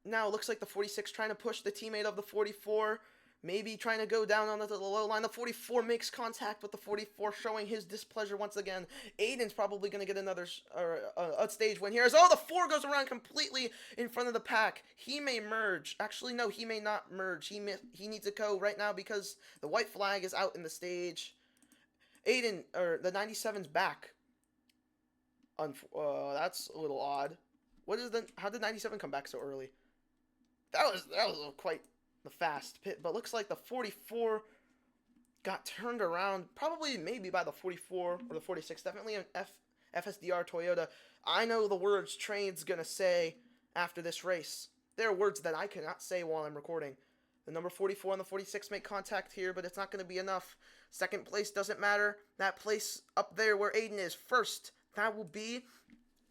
Now it looks like the 46 trying to push the teammate of the 44. Maybe trying to go down on the low line. The 44 makes contact with the 44, showing his displeasure once again. Aiden's probably going to get another stage win here. As the 4 goes around completely in front of the pack. He may merge. Actually, no, he may not merge. He needs to go right now because the white flag is out in the stage. Aiden, or the 97's back. That's a little odd. How did 97 come back so early? That was quite the fast pit, but looks like the 44 got turned around, probably maybe by the 44 or the 46, definitely an FSDR Toyota. I know the words Train's gonna say after this race. They're words that I cannot say while I'm recording. The number 44 and the 46 make contact here, but it's not going to be enough. Second place doesn't matter. That place up there where Aiden is first, that will be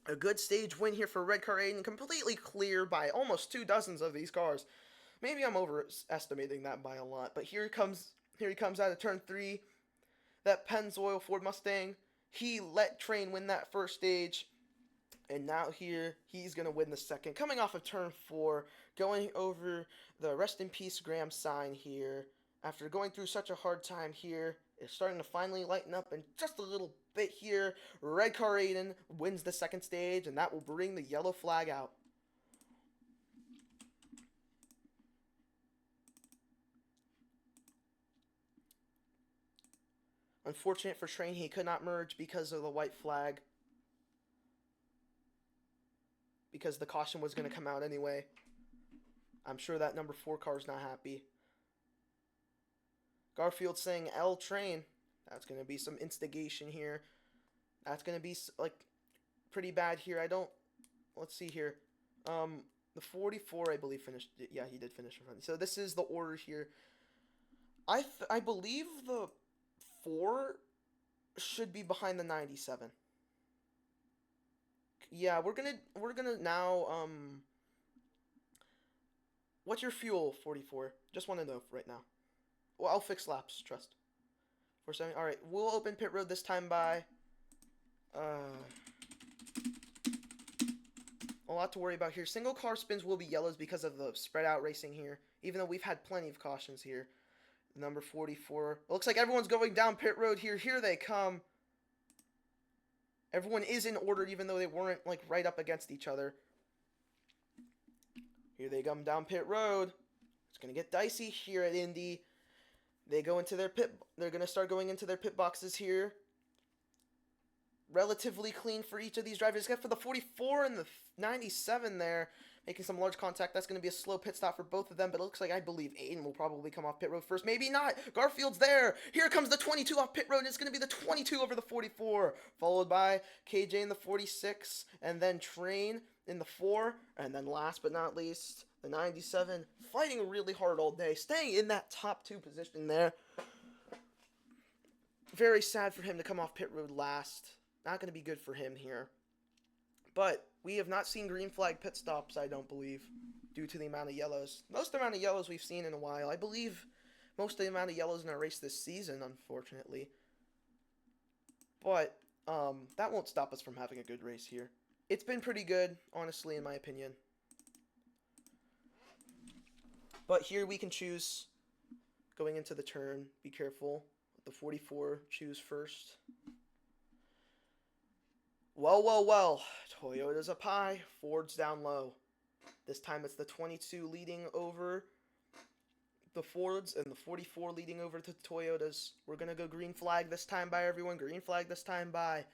a good stage win here for Red Car Aiden. Completely clear by almost 2 dozens of these cars. Maybe I'm overestimating that by a lot, but here he comes out of turn 3. That Pennzoil Ford Mustang. He let Train win that first stage, and now here he's gonna win the second. Coming off of turn 4, going over the rest in peace Graham sign here. After going through such a hard time here, it's starting to finally lighten up, and just a little bit here, red car Aiden wins the second stage, and that will bring the yellow flag out. Unfortunate for Train, he could not merge because of the white flag. Because the caution was going to come out anyway. I'm sure that number 4 car is not happy. Garfield saying L Train. That's going to be some instigation here. That's going to be, like, pretty bad here. Let's see here. The 44, I believe, finished. Yeah, he did finish in front. So this is the order here. I believe the 4 should be behind the 97. Yeah, we're gonna now, what's your fuel, 44? Just want to know right now. Well, I'll fix laps, trust. 47, alright, we'll open pit road this time by, a lot to worry about here. Single car spins will be yellows because of the spread out racing here, even though we've had plenty of cautions here. Number 44, it looks like everyone's going down pit road here. Here they come. Everyone is in order, even though they weren't, like, right up against each other. Here they come down pit road. It's going to get dicey here at Indy. They go into their pit. They're going to start going into their pit boxes here. Relatively clean for each of these drivers, except for the 44 and the 97 there. Making some large contact. That's going to be a slow pit stop for both of them, but it looks like, I believe, Aiden will probably come off pit road first. Maybe not. Garfield's there. Here comes the 22 off pit road. It's going to be the 22 over the 44, followed by KJ in the 46, and then Train in the 4, and then last but not least, the 97, fighting really hard all day, staying in that top 2 position there. Very sad for him to come off pit road last. Not going to be good for him here. But we have not seen green flag pit stops, I don't believe, due to the amount of yellows. Most amount of yellows we've seen in a while. I believe most of the amount of yellows in our race this season, unfortunately. But that won't stop us from having a good race here. It's been pretty good, honestly, in my opinion. But here we can choose going into the turn. Be careful. The 44, choose first. Well. Toyota's up high, Ford's down low. This time it's the 22 leading over the Fords and the 44 leading over the Toyotas. We're going to go green flag this time by everyone. Green flag this time by.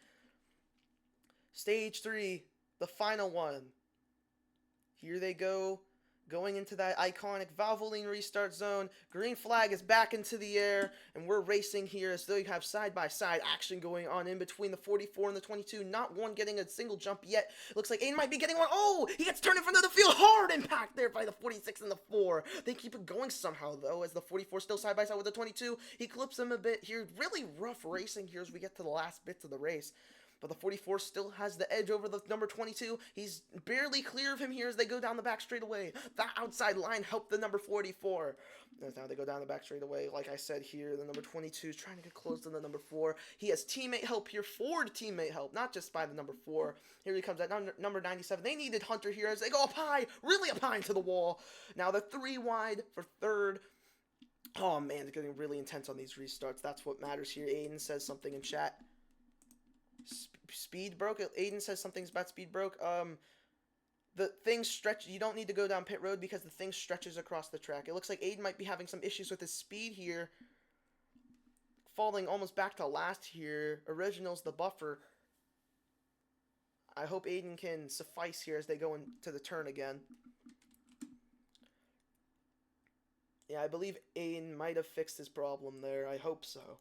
Stage 3, the final one. Here they go. Going into that iconic Valvoline restart zone. Green flag is back into the air. And we're racing here as though you have side-by-side action going on in between the 44 and the 22. Not one getting a single jump yet. Looks like Aiden might be getting one. Oh! He gets turned in front of the field. Hard impact there by the 46 and the 4. They keep it going somehow, though, as the 44 still side-by-side with the 22. He clips him a bit here. Really rough racing here as we get to the last bits of the race. But the 44 still has the edge over the number 22. He's barely clear of him here as they go down the back straightaway. The outside line helped the number 44. As now they go down the back straightaway. Like I said here, the number 22 is trying to get close to the number 4. He has teammate help here. Ford teammate help, not just by the number 4. Here he comes at number 97. They needed Hunter here as they go up high, really up high into the wall. Now they're 3 wide for third. Oh man, it's getting really intense on these restarts. That's what matters here. Aiden says something in chat. Speed broke. Aiden says something's about speed broke. The thing stretch. You don't need to go down pit road because the thing stretches across the track. It looks like Aiden might be having some issues with his speed here. Falling almost back to last here. Original's the buffer. I hope Aiden can suffice here as they go into the turn again. Yeah, I believe Aiden might have fixed his problem there. I hope so.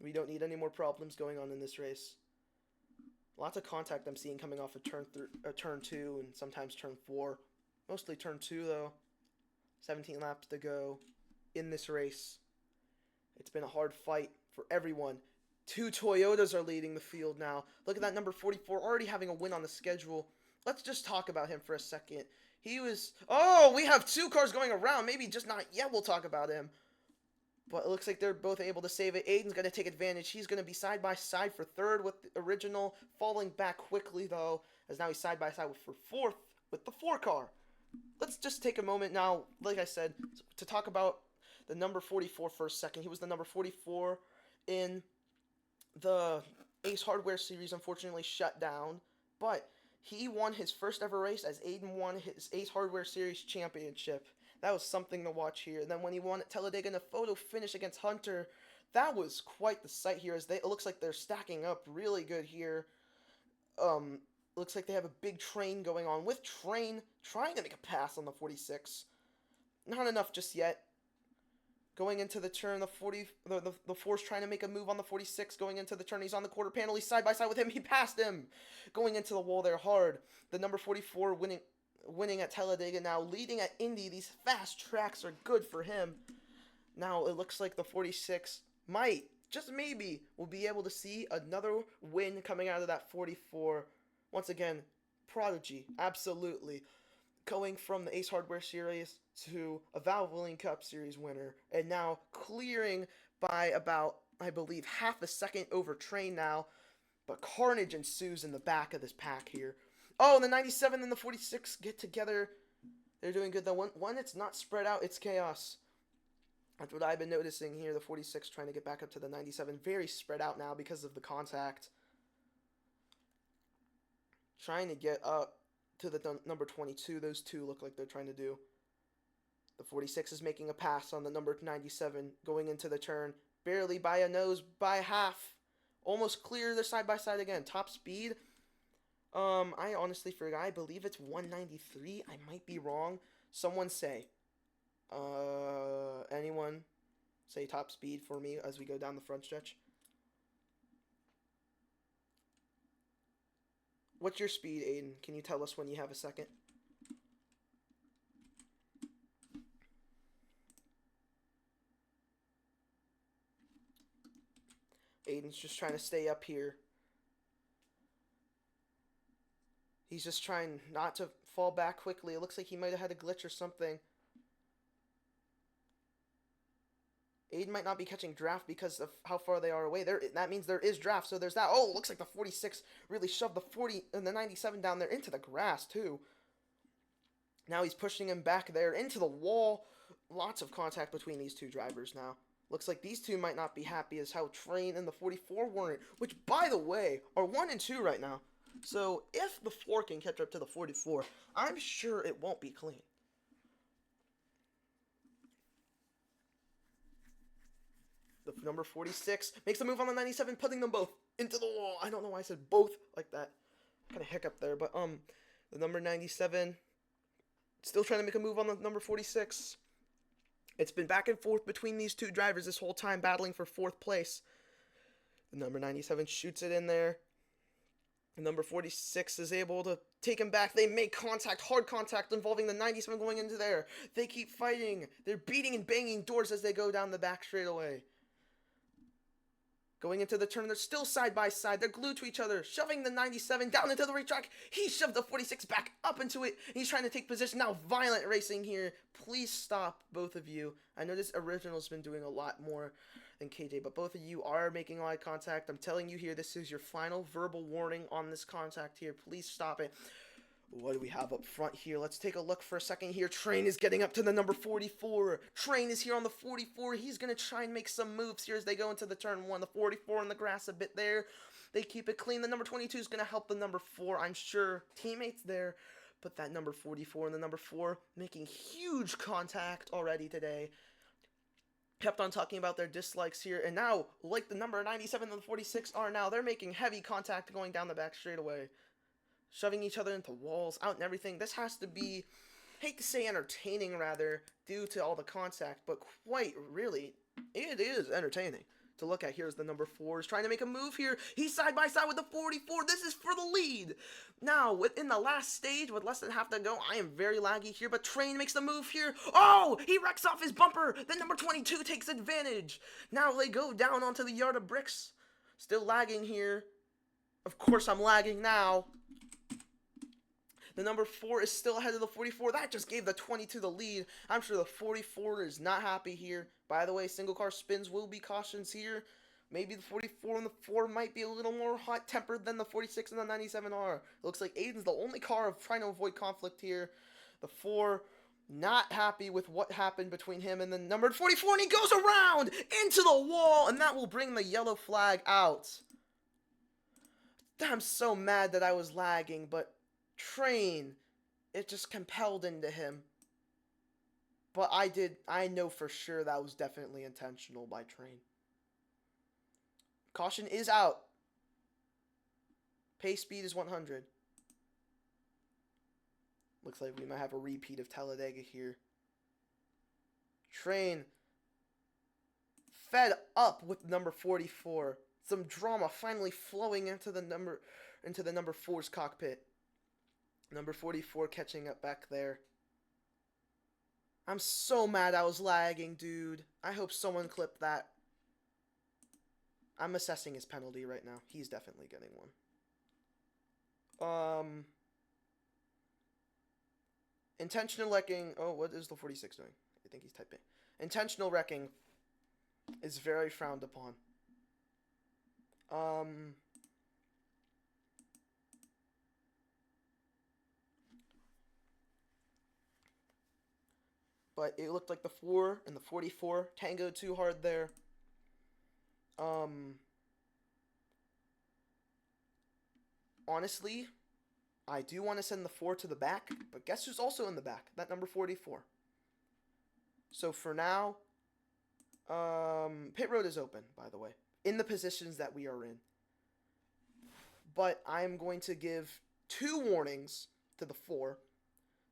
We don't need any more problems going on in this race. Lots of contact I'm seeing coming off of turn 2 and sometimes turn 4. Mostly turn 2 though. 17 laps to go in this race. It's been a hard fight for everyone. 2 Toyotas are leading the field now. Look at that number 44 already having a win on the schedule. Let's just talk about him for a second. He was... Oh, we have 2 cars going around. Maybe just not yet we'll talk about him. But it looks like they're both able to save it. Aiden's going to take advantage. He's going to be side-by-side for third with the original. Falling back quickly, though, as now he's side-by-side for fourth with the 4 car. Let's just take a moment now, like I said, to talk about the number 44 for a second. He was the number 44 in the Ace Hardware Series, unfortunately shut down, but he won his first ever race as Aiden won his Ace Hardware Series championship. That was something to watch here. And then when he won at Talladega in a photo finish against Hunter, that was quite the sight here. As it looks like they're stacking up really good here. Looks like they have a big train going on with Train trying to make a pass on the 46. Not enough just yet. Going into the turn, the 4's trying to make a move on the 46. Going into the turn, he's on the quarter panel. He's side by side with him. He passed him. Going into the wall there hard. The number 44 winning at Talladega now, leading at Indy. These fast tracks are good for him. Now it looks like the 46 might, just maybe, will be able to see another win coming out of that 44. Once again, prodigy, absolutely. Going from the Ace Hardware Series to a Valvoline Cup Series winner, and now clearing by about, I believe, half a second over Train now, but carnage ensues in the back of this pack here. Oh, the 97 and the 46 get together. They're doing good, though. When it's not spread out, it's chaos. That's what I've been noticing here. The 46 trying to get back up to the 97. Very spread out now because of the contact. Trying to get up to the number 22. Those two look like they're trying to do. The 46 is making a pass on the number 97 going into the turn. Barely by a nose, by half. Almost clear. They're side by side again. Top speed. I honestly forgot. I believe it's 193. I might be wrong. Someone say. Anyone say top speed for me as we go down the front stretch? What's your speed, Aiden? Can you tell us when you have a second? Aiden's just trying to stay up here. He's just trying not to fall back quickly. It looks like he might have had a glitch or something. Aiden might not be catching draft because of how far they are away. That means there is draft, so there's that. Oh, looks like the 46 really shoved the 40 and the 97 down there into the grass, too. Now he's pushing him back there into the wall. Lots of contact between these two drivers now. Looks like these two might not be happy as how Train and the 44 weren't, which, by the way, are 1 and 2 right now. So if the 4 can catch up to the 44, I'm sure it won't be clean. The number 46 makes a move on the 97, putting them both into the wall. I don't know why I said both like that. Kind of hiccup there, but the number 97 still trying to make a move on the number 46. It's been back and forth between these two drivers this whole time, battling for 4th place. The number 97 shoots it in there. The number 46 is able to take him back. They make contact, hard contact, involving the 97 going into there. They keep fighting. They're beating and banging doors as they go down the back straightaway. Going into the turn, they're still side by side. They're glued to each other, shoving the 97 down into the racetrack. He shoved the 46 back up into it. He's trying to take position. Now violent racing here. Please stop, both of you. I know this original's been doing a lot more than KJ, but both of you are making eye contact. I'm telling you here, this is your final verbal warning on this contact here. Please stop it. What do we have up front here? Let's take a look for a second here. Train is getting up to the number 44. Train is here on the 44. He's going to try and make some moves here as they go into the turn 1. The 44 in the grass a bit there. They keep it clean. The number 22 is going to help the number 4, I'm sure. Teammates there. But that number 44 and the number 4 making huge contact already today. Kept on talking about their dislikes here. And now, like the number 97 and the 46 are now, they're making heavy contact going down the back straightaway. Shoving each other into walls, out and everything. This has to be, hate to say entertaining rather, due to all the contact, but quite really, it is entertaining to look at. Here's the number 4 is trying to make a move here. He's side by side with the 44. This is for the lead. Now, within the last stage, with less than half to go, I am very laggy here, but Train makes the move here. Oh, he wrecks off his bumper. Then number 22 takes advantage. Now they go down onto the yard of bricks. Still lagging here. Of course, I'm lagging now. The number 4 is still ahead of the 44. That just gave the 22 the lead. I'm sure the 44 is not happy here. By the way, single car spins will be cautions here. Maybe the 44 and the 4 might be a little more hot-tempered than the 46 and the 97 are. It looks like Aiden's the only car trying to avoid conflict here. The 4 Not happy with what happened between him and the number 44, and he goes around into the wall, and that will bring the yellow flag out. I'm so mad that I was lagging, but Train, it just compelled into him. But I know for sure that was definitely intentional by Train. Caution is out. Pace speed is 100. Looks like we might have a repeat of Talladega here. Train fed up with number 44. Some drama finally flowing into the number 4's cockpit. Number 44 catching up back there. I'm so mad I was lagging, dude. I hope someone clipped that. I'm assessing his penalty right now. He's definitely getting one. Intentional wrecking. Oh, what is the 46 doing? I think he's typing. Intentional wrecking is very frowned upon. But it looked like the 4 and the 44 tangoed too hard there. Honestly, I do want to send the 4 to the back, but guess who's also in the back? That number 44. So for now, pit road is open, by the way, in the positions that we are in. But I'm going to give 2 warnings to the 4.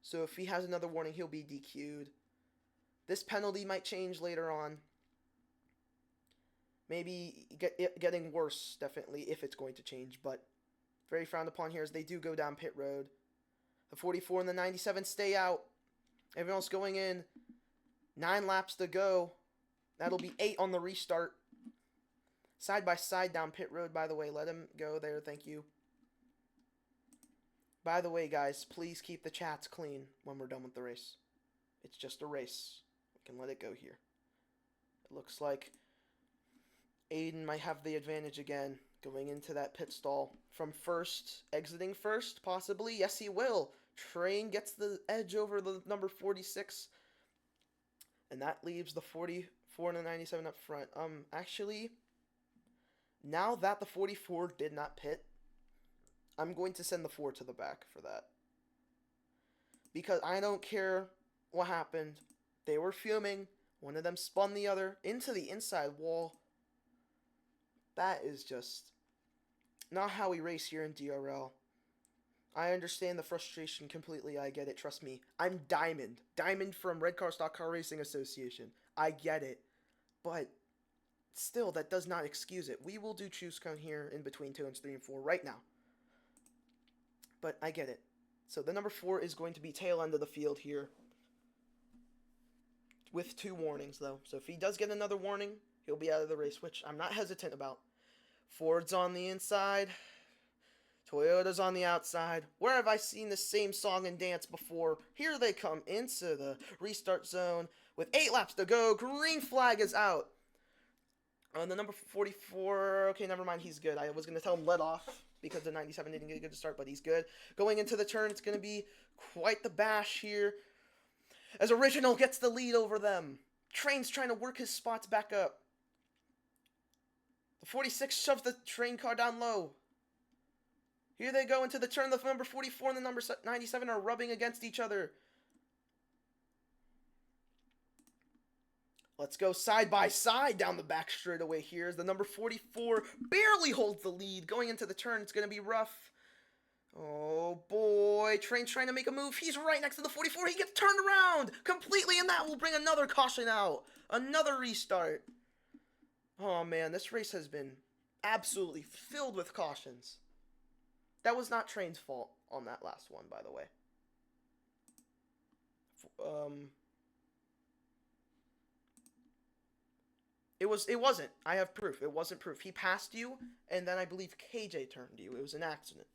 So if he has another warning, he'll be DQ'd. This penalty might change later on. Maybe getting worse, definitely, if it's going to change. But very frowned upon here as they do go down pit road. The 44 and the 97 stay out. Everyone else going in. 9 laps to go. That'll be 8 on the restart. Side by side down pit road, by the way. Let him go there, thank you. By the way, guys, please keep the chats clean when we're done with the race. It's just a race. We can let it go here. It looks like Aiden might have the advantage again, going into that pit stall from first, exiting first, possibly. Yes, he will. Train gets the edge over the number 46, and that leaves the 44 and the 97 up front. Actually, now that the 44 did not pit, I'm going to send the 4 to the back for that. Because I don't care what happened. They were fuming. One of them spun the other into the inside wall. That is just not how we race here in DRL. I understand the frustration completely. I get it. Trust me. I'm Diamond. Diamond from Red Car Stock Car Racing Association. I get it. But still, that does not excuse it. We will do choose cone here in between 2 and 3 and 4 right now. But I get it. So the number 4 is going to be tail end of the field here. With 2 warnings, though. So if he does get another warning, he'll be out of the race, which I'm not hesitant about. Ford's on the inside. Toyota's on the outside. Where have I seen the same song and dance before? Here they come into the restart zone with 8 laps to go. Green flag is out. The number 44, okay, never mind, he's good. I was going to tell him let off because the 97 didn't get a good start, but he's good. Going into the turn, it's going to be quite the bash here as Original gets the lead over them. Train's trying to work his spots back up. The 46 shoves the Train car down low. Here they go into the turn. The number 44 and the number 97 are rubbing against each other. Let's go side by side down the back straightaway here as the number 44 barely holds the lead. Going into the turn, it's going to be rough. Oh boy, Train's trying to make a move. He's right next to the 44. He gets turned around completely, and that will bring another caution out. Another restart. Oh man, this race has been absolutely filled with cautions. That was not Train's fault on that last one, by the way. It wasn't. I have proof. It wasn't proof. He passed you, and then I believe KJ turned you. It was an accident.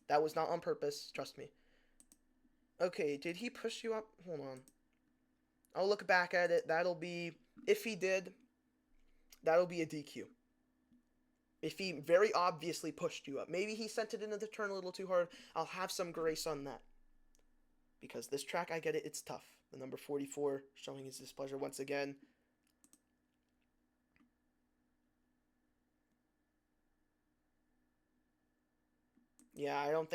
That was not on purpose. Trust me. Okay, did he push you up? Hold on. I'll look back at it. That'll be... If he did, that'll be a DQ. If he very obviously pushed you up. Maybe he sent it into the turn a little too hard. I'll have some grace on that. Because this track, I get it, it's tough. The number 44 showing his displeasure once again. Yeah, I don't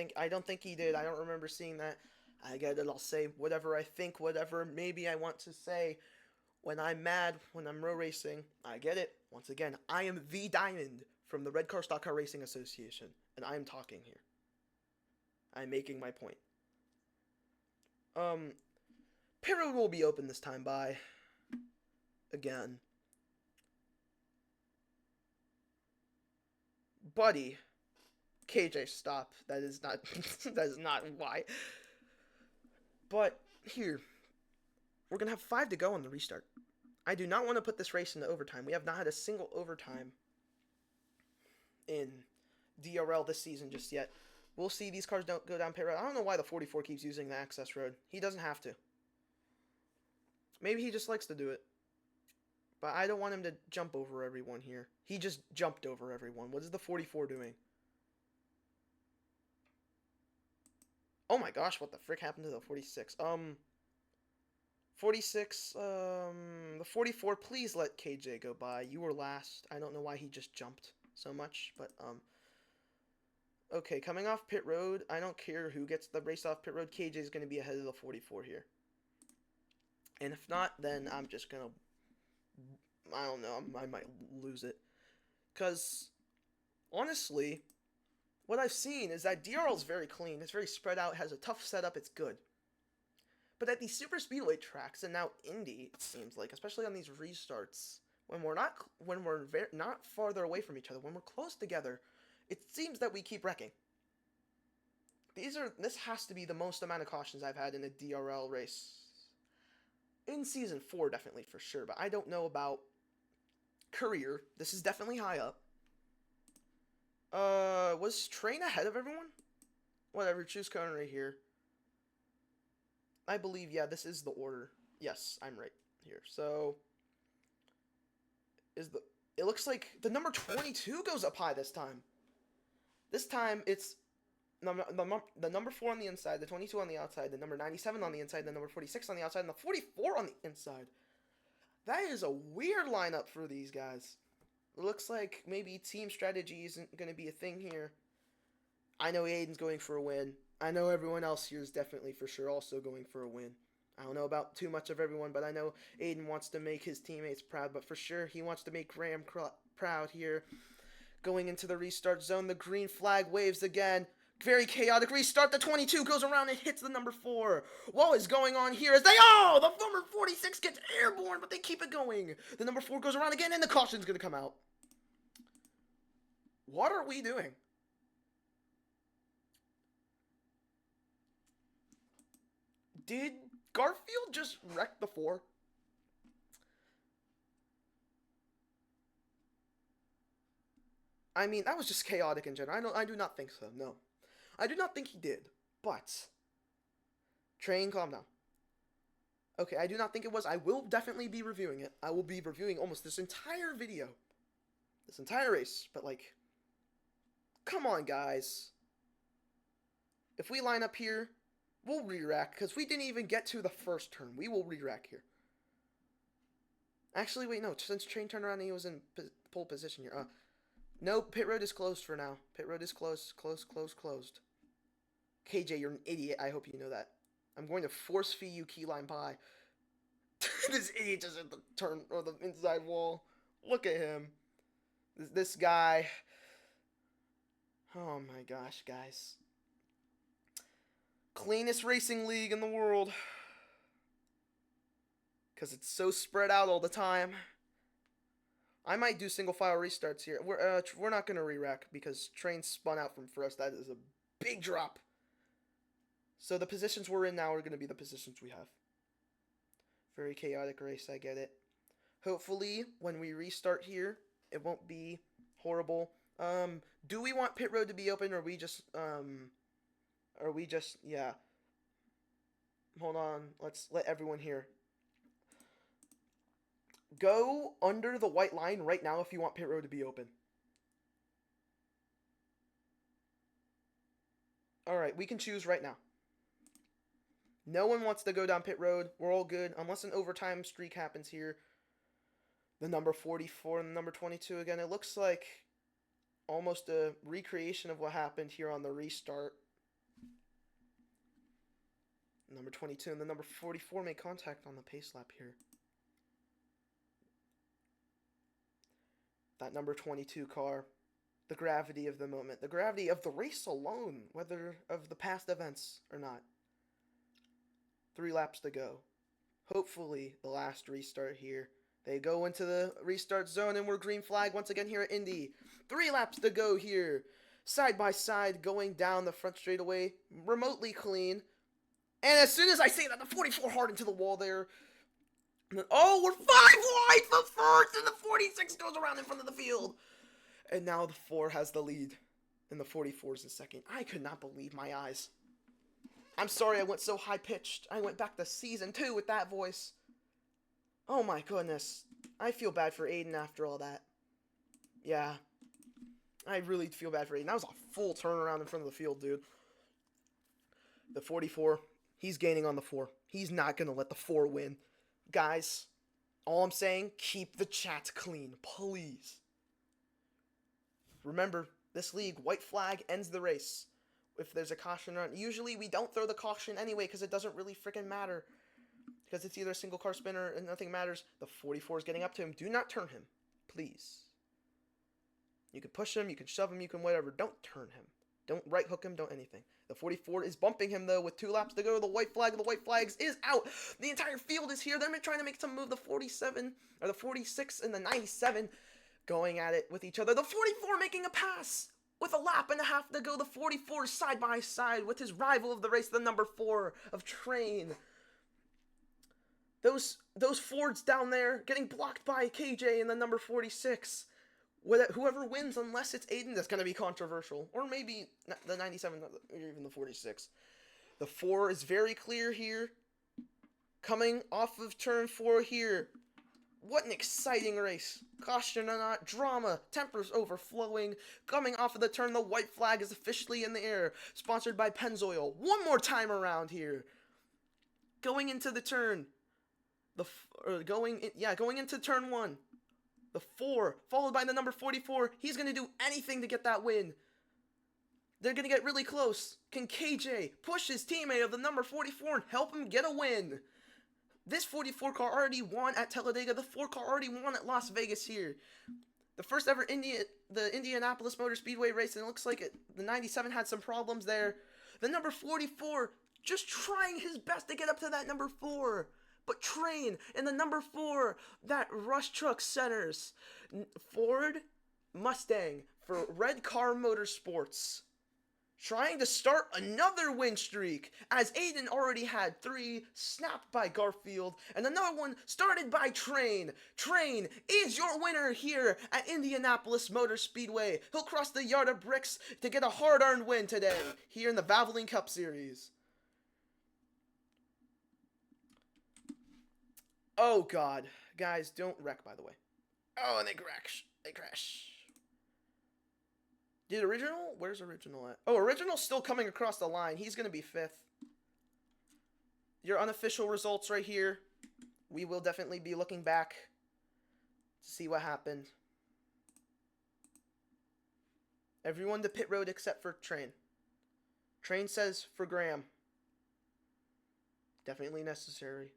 think he did. I don't remember seeing that. I get it. I'll say whatever I think, whatever maybe I want to say when I'm mad, when I'm row racing. I get it. Once again, I am the Diamond from the Red Car Stock Car Racing Association, and I am talking here. I'm making my point. Pit road will be open this time by again. Buddy, KJ, stop. That is not that is not why. But here, we're gonna have 5 to go on the restart. I do not want to put this race into overtime. We have not had a single overtime in DRL this season just yet. We'll see. These cars don't go down pit road. I don't know why the 44 keeps using the access road. He doesn't have to. Maybe he just likes to do it. But I don't want him to jump over everyone here. He just jumped over everyone. What is the 44 doing? Oh my gosh, what the frick happened to the 46? 46, the 44, please let KJ go by. You were last. I don't know why he just jumped so much, but, okay, coming off pit road, I don't care who gets the race off pit road. KJ is going to be ahead of the 44 here. And if not, then I'm just going to, I don't know, I might lose it. Because, honestly, what I've seen is that DRL is very clean. It's very spread out, has a tough setup, it's good. But at these super speedway tracks, and now Indy, it seems like, especially on these restarts, when we're not farther away from each other, when we're close together, it seems that we keep wrecking. This has to be the most amount of cautions I've had in a DRL race. In Season 4, definitely, for sure, but I don't know about career. This is definitely high up. Was Train ahead of everyone? Whatever, choose cone right here. I believe, yeah, this is the order. Yes, I'm right here. So, it looks like the number 22 goes up high this time. This time, it's the number 4 on the inside, the 22 on the outside, the number 97 on the inside, the number 46 on the outside, and the 44 on the inside. That is a weird lineup for these guys. It looks like maybe team strategy isn't going to be a thing here. I know Aiden's going for a win. I know everyone else here is definitely for sure also going for a win. I don't know about too much of everyone, but I know Aiden wants to make his teammates proud, but for sure he wants to make Graham proud here. Going into the restart zone, the green flag waves again. Very chaotic restart. The 22 goes around and hits the number 4. What is going on here? The number 46 gets airborne, but they keep it going. The number 4 goes around again, and the caution's going to come out. What are we doing? Did Garfield just wreck the 4? I mean, that was just chaotic in general. I do not think so, no. I do not think he did, but... Train, calm down. Okay, I do not think it was. I will definitely be reviewing it. I will be reviewing almost this entire video. This entire race, but like... Come on, guys. If we line up here... We'll re-rack, because we didn't even get to the first turn. We will re-rack here. Actually, wait, no. Since Train turned around and he was in pole position here. No, pit road is closed for now. Pit road is closed. Closed. KJ, you're an idiot. I hope you know that. I'm going to force feed you keyline pie. This idiot just hit the turn, or the inside wall. Look at him. This guy. Oh my gosh, guys. Cleanest racing league in the world. Because it's so spread out all the time. I might do single file restarts here. We're not going to re-rack because Train spun out from first. That is a big drop. So the positions we're in now are going to be the positions we have. Very chaotic race, I get it. Hopefully, when we restart here, it won't be horrible. Do we want pit road to be open, or yeah. Hold on, let's let everyone hear. Go under the white line right now if you want pit road to be open. Alright, we can choose right now. No one wants to go down pit road. We're all good. Unless an overtime streak happens here. The number 44 and the number 22 again. It looks like almost a recreation of what happened here on the restart. Number 22 and the number 44 make contact on the pace lap here. That number 22 car, the gravity of the moment, the gravity of the race alone, whether of the past events or not. 3 laps to go. Hopefully, the last restart here. They go into the restart zone, and we're green flag once again here at Indy. 3 laps to go here. Side by side, going down the front straightaway, remotely clean. And as soon as I say that, the 44 hard into the wall there. Oh, we're 5 wide for first, and the 46 goes around in front of the field. And now the 4 has the lead, and the 44 is in second. I could not believe my eyes. I'm sorry I went so high-pitched. I went back to season 2 with that voice. Oh my goodness. I feel bad for Aiden after all that. Yeah. I really feel bad for Aiden. That was a full turnaround in front of the field, dude. The 44, he's gaining on the 4. He's not going to let the 4 win. Guys, all I'm saying, keep the chat clean, please. Remember, this league, white flag ends the race. If there's a caution run, usually we don't throw the caution anyway because it doesn't really freaking matter. Because it's either a single car spinner and nothing matters. The 44 is getting up to him. Do not turn him, please. You can push him, you can shove him, you can whatever. Don't turn him. Don't right hook him, don't anything. The 44 is bumping him, though, with 2 laps to go. The white flags is out. The entire field is here. They're trying to make some move. The 47, or the 46 and the 97 going at it with each other. The 44 making a pass with a lap and a half to go. The 44 side by side with his rival of the race, the number 4 of Train. Those Fords down there getting blocked by KJ and the number 46. Whoever wins, unless it's Aiden, that's going to be controversial. Or maybe the 97 or even the 46. The 4 is very clear here. Coming off of turn 4 here. What an exciting race. Caution or not, drama, tempers overflowing. Coming off of the turn, the white flag is officially in the air. Sponsored by Pennzoil. One more time around here. Going into the turn. Going into turn 1. The 4, followed by the number 44. He's going to do anything to get that win. They're going to get really close. Can KJ push his teammate of the number 44 and help him get a win? This 44 car already won at Talladega. The 4 car already won at Las Vegas here. The first ever the Indianapolis Motor Speedway race, and it looks like the 97 had some problems there. The number 44 just trying his best to get up to that number 4. But Train and the number 4, that Rush Truck Centers. Ford Mustang for Red Car Motorsports. Trying to start another win streak, as Aiden already had 3 snapped by Garfield, and another one started by Train. Train is your winner here at Indianapolis Motor Speedway. He'll cross the yard of bricks to get a hard-earned win today here in the Valvoline Cup Series. Oh, God. Guys, don't wreck, by the way. Oh, and they crash. Did Original? Where's Original at? Oh, Original's still coming across the line. He's going to be 5th. Your unofficial results right here. We will definitely be looking back to see what happened. Everyone to pit road except for Train. Train says for Graham. Definitely necessary.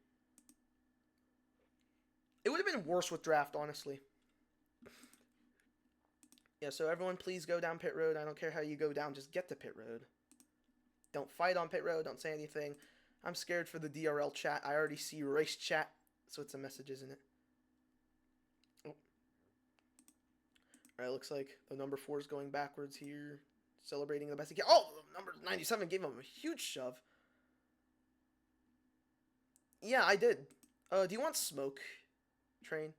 It would have been worse with draft, honestly. Yeah, so everyone please go down pit road. I don't care how you go down, just get to pit road. Don't fight on pit road, don't say anything. I'm scared for the DRL chat. I already see race chat, so it's a message, isn't it? Oh. Alright, looks like the number 4 is going backwards here. Celebrating the best he can. Oh, number 97 gave him a huge shove. Yeah, I did. Do you want smoke, Train?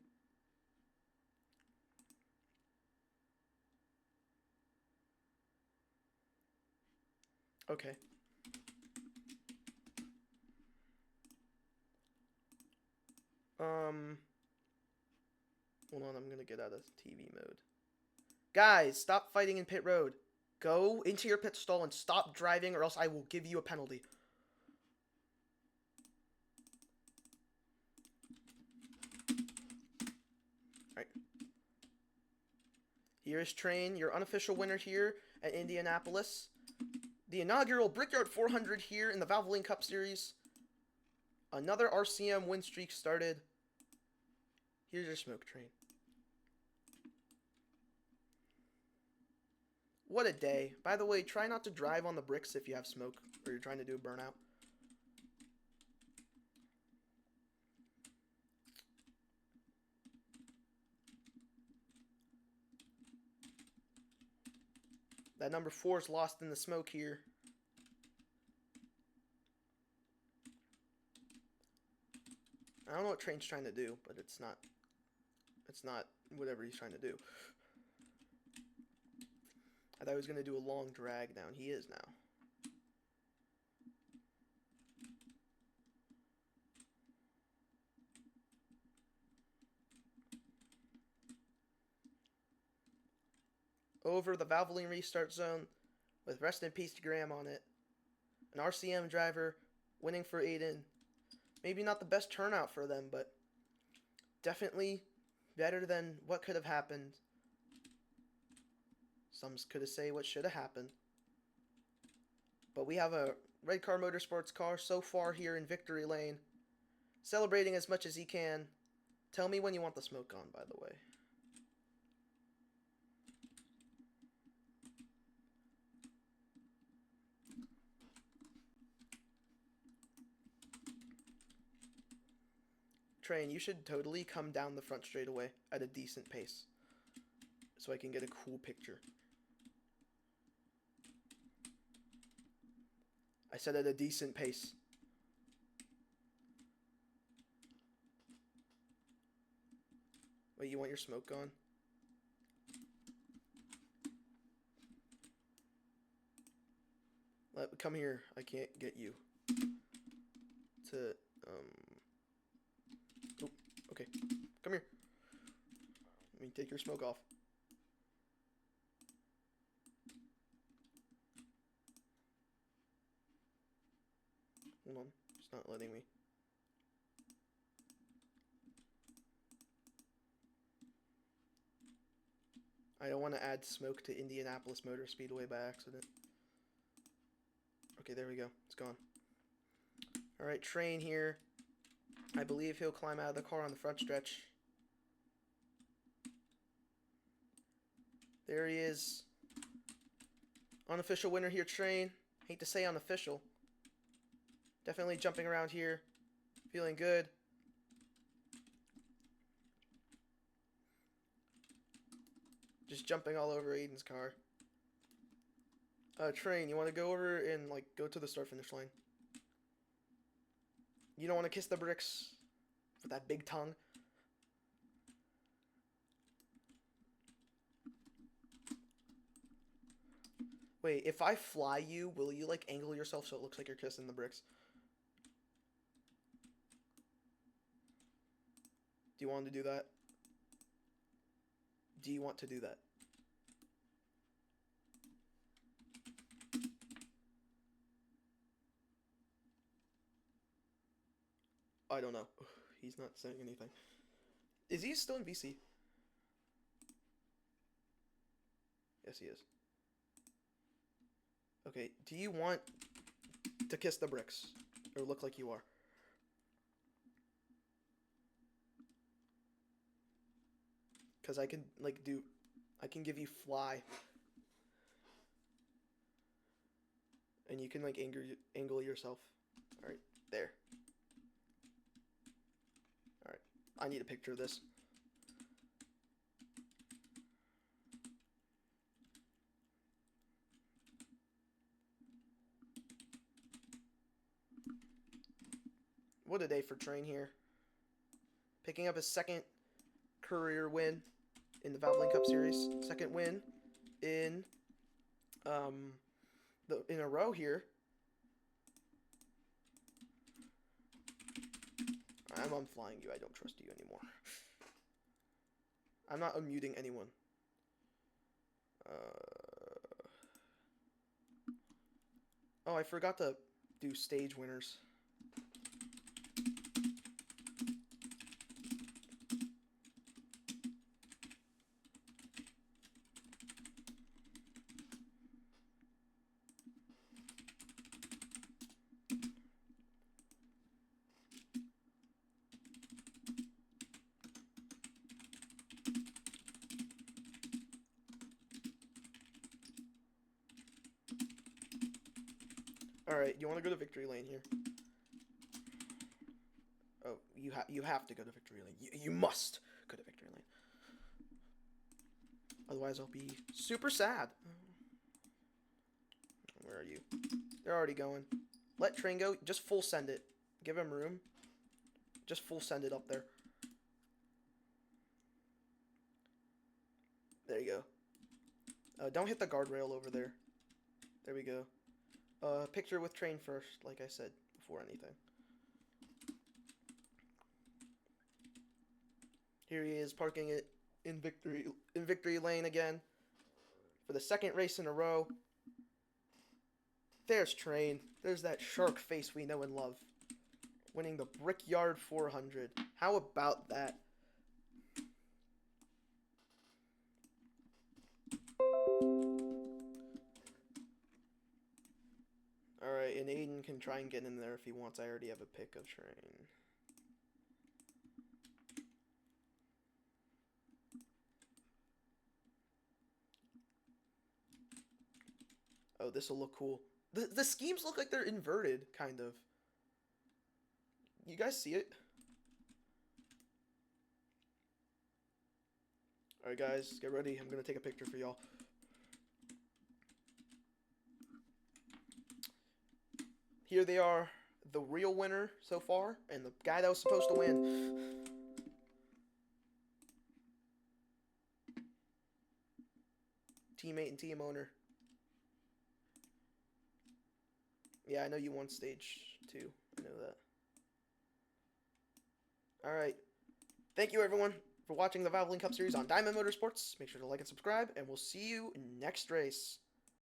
Okay. Hold on, I'm gonna get out of TV mode. Guys, stop fighting in pit road. Go into your pit stall and stop driving, or else I will give you a penalty. Here's Train, your unofficial winner here at Indianapolis. The inaugural Brickyard 400 here in the Valvoline Cup Series. Another RCM win streak started. Here's your smoke, Train. What a day. By the way, try not to drive on the bricks if you have smoke or you're trying to do a burnout. That number 4 is lost in the smoke here. I don't know what Train's trying to do, but it's not whatever he's trying to do. I thought he was going to do a long drag down. He is now. Over the Valvoline restart zone with rest in peace to Graham on it. An RCM driver winning for Aiden. Maybe not the best turnout for them, but definitely better than what could have happened. Some could have said what should have happened. But we have a Red Car Motorsports car so far here in Victory Lane. Celebrating as much as he can. Tell me when you want the smoke on, by the way. Train, you should totally come down the front straightaway at a decent pace so I can get a cool picture. I said at a decent pace. Wait, you want your smoke gone? Come here. I can't get you to oh, okay. Come here. Let me take your smoke off. Hold on. It's not letting me. I don't want to add smoke to Indianapolis Motor Speedway by accident. Okay, there we go. It's gone. Alright, Train here. I believe he'll climb out of the car on the front stretch. There he is. Unofficial winner here, Train. Hate to say unofficial. Definitely jumping around here. Feeling good. Just jumping all over Aiden's car. Train, you want to go over and, like, go to the start-finish line? You don't want to kiss the bricks with that big tongue? Wait, if I fly you, will you, like, angle yourself so it looks like you're kissing the bricks? Do you want to do that? Do you want to do that? I don't know. He's not saying anything. Is he still in VC? Yes, he is. Okay, do you want to kiss the bricks? Or look like you are? Because I can, like, I can give you fly. And you can, like, angle yourself. Alright, there. Alright, I need a picture of this. What a day for Train here. Picking up his second career win in the Valvoline Cup Series. Second win in in a row here. I'm unflying you. I don't trust you anymore. I'm not unmuting anyone. Oh, I forgot to do stage winners. Alright, you want to go to victory lane here? Oh, you have to go to victory lane. You must go to victory lane. Otherwise, I'll be super sad. Where are you? They're already going. Let train go. Just full send it. Give him room. Just full send it up there. There you go. Don't hit the guardrail over there. There we go. Picture with train first, like I said, before anything. Here he is, parking it in victory lane again. For the second race in a row. There's Train. There's that shark face we know and love. Winning the Brickyard 400. How about that? Alright, and Aiden can try and get in there if he wants. I already have a pick of Train. Oh, this will look cool. The schemes look like they're inverted, kind of. You guys see it? Alright guys, get ready. I'm gonna take a picture for y'all. Here they are, the real winner so far, and the guy that was supposed to win. Teammate and team owner. Yeah, I know you won stage 2. I know that. Alright. Thank you, everyone, for watching the Valvoline Cup Series on Diamond Motorsports. Make sure to like and subscribe, and we'll see you next race.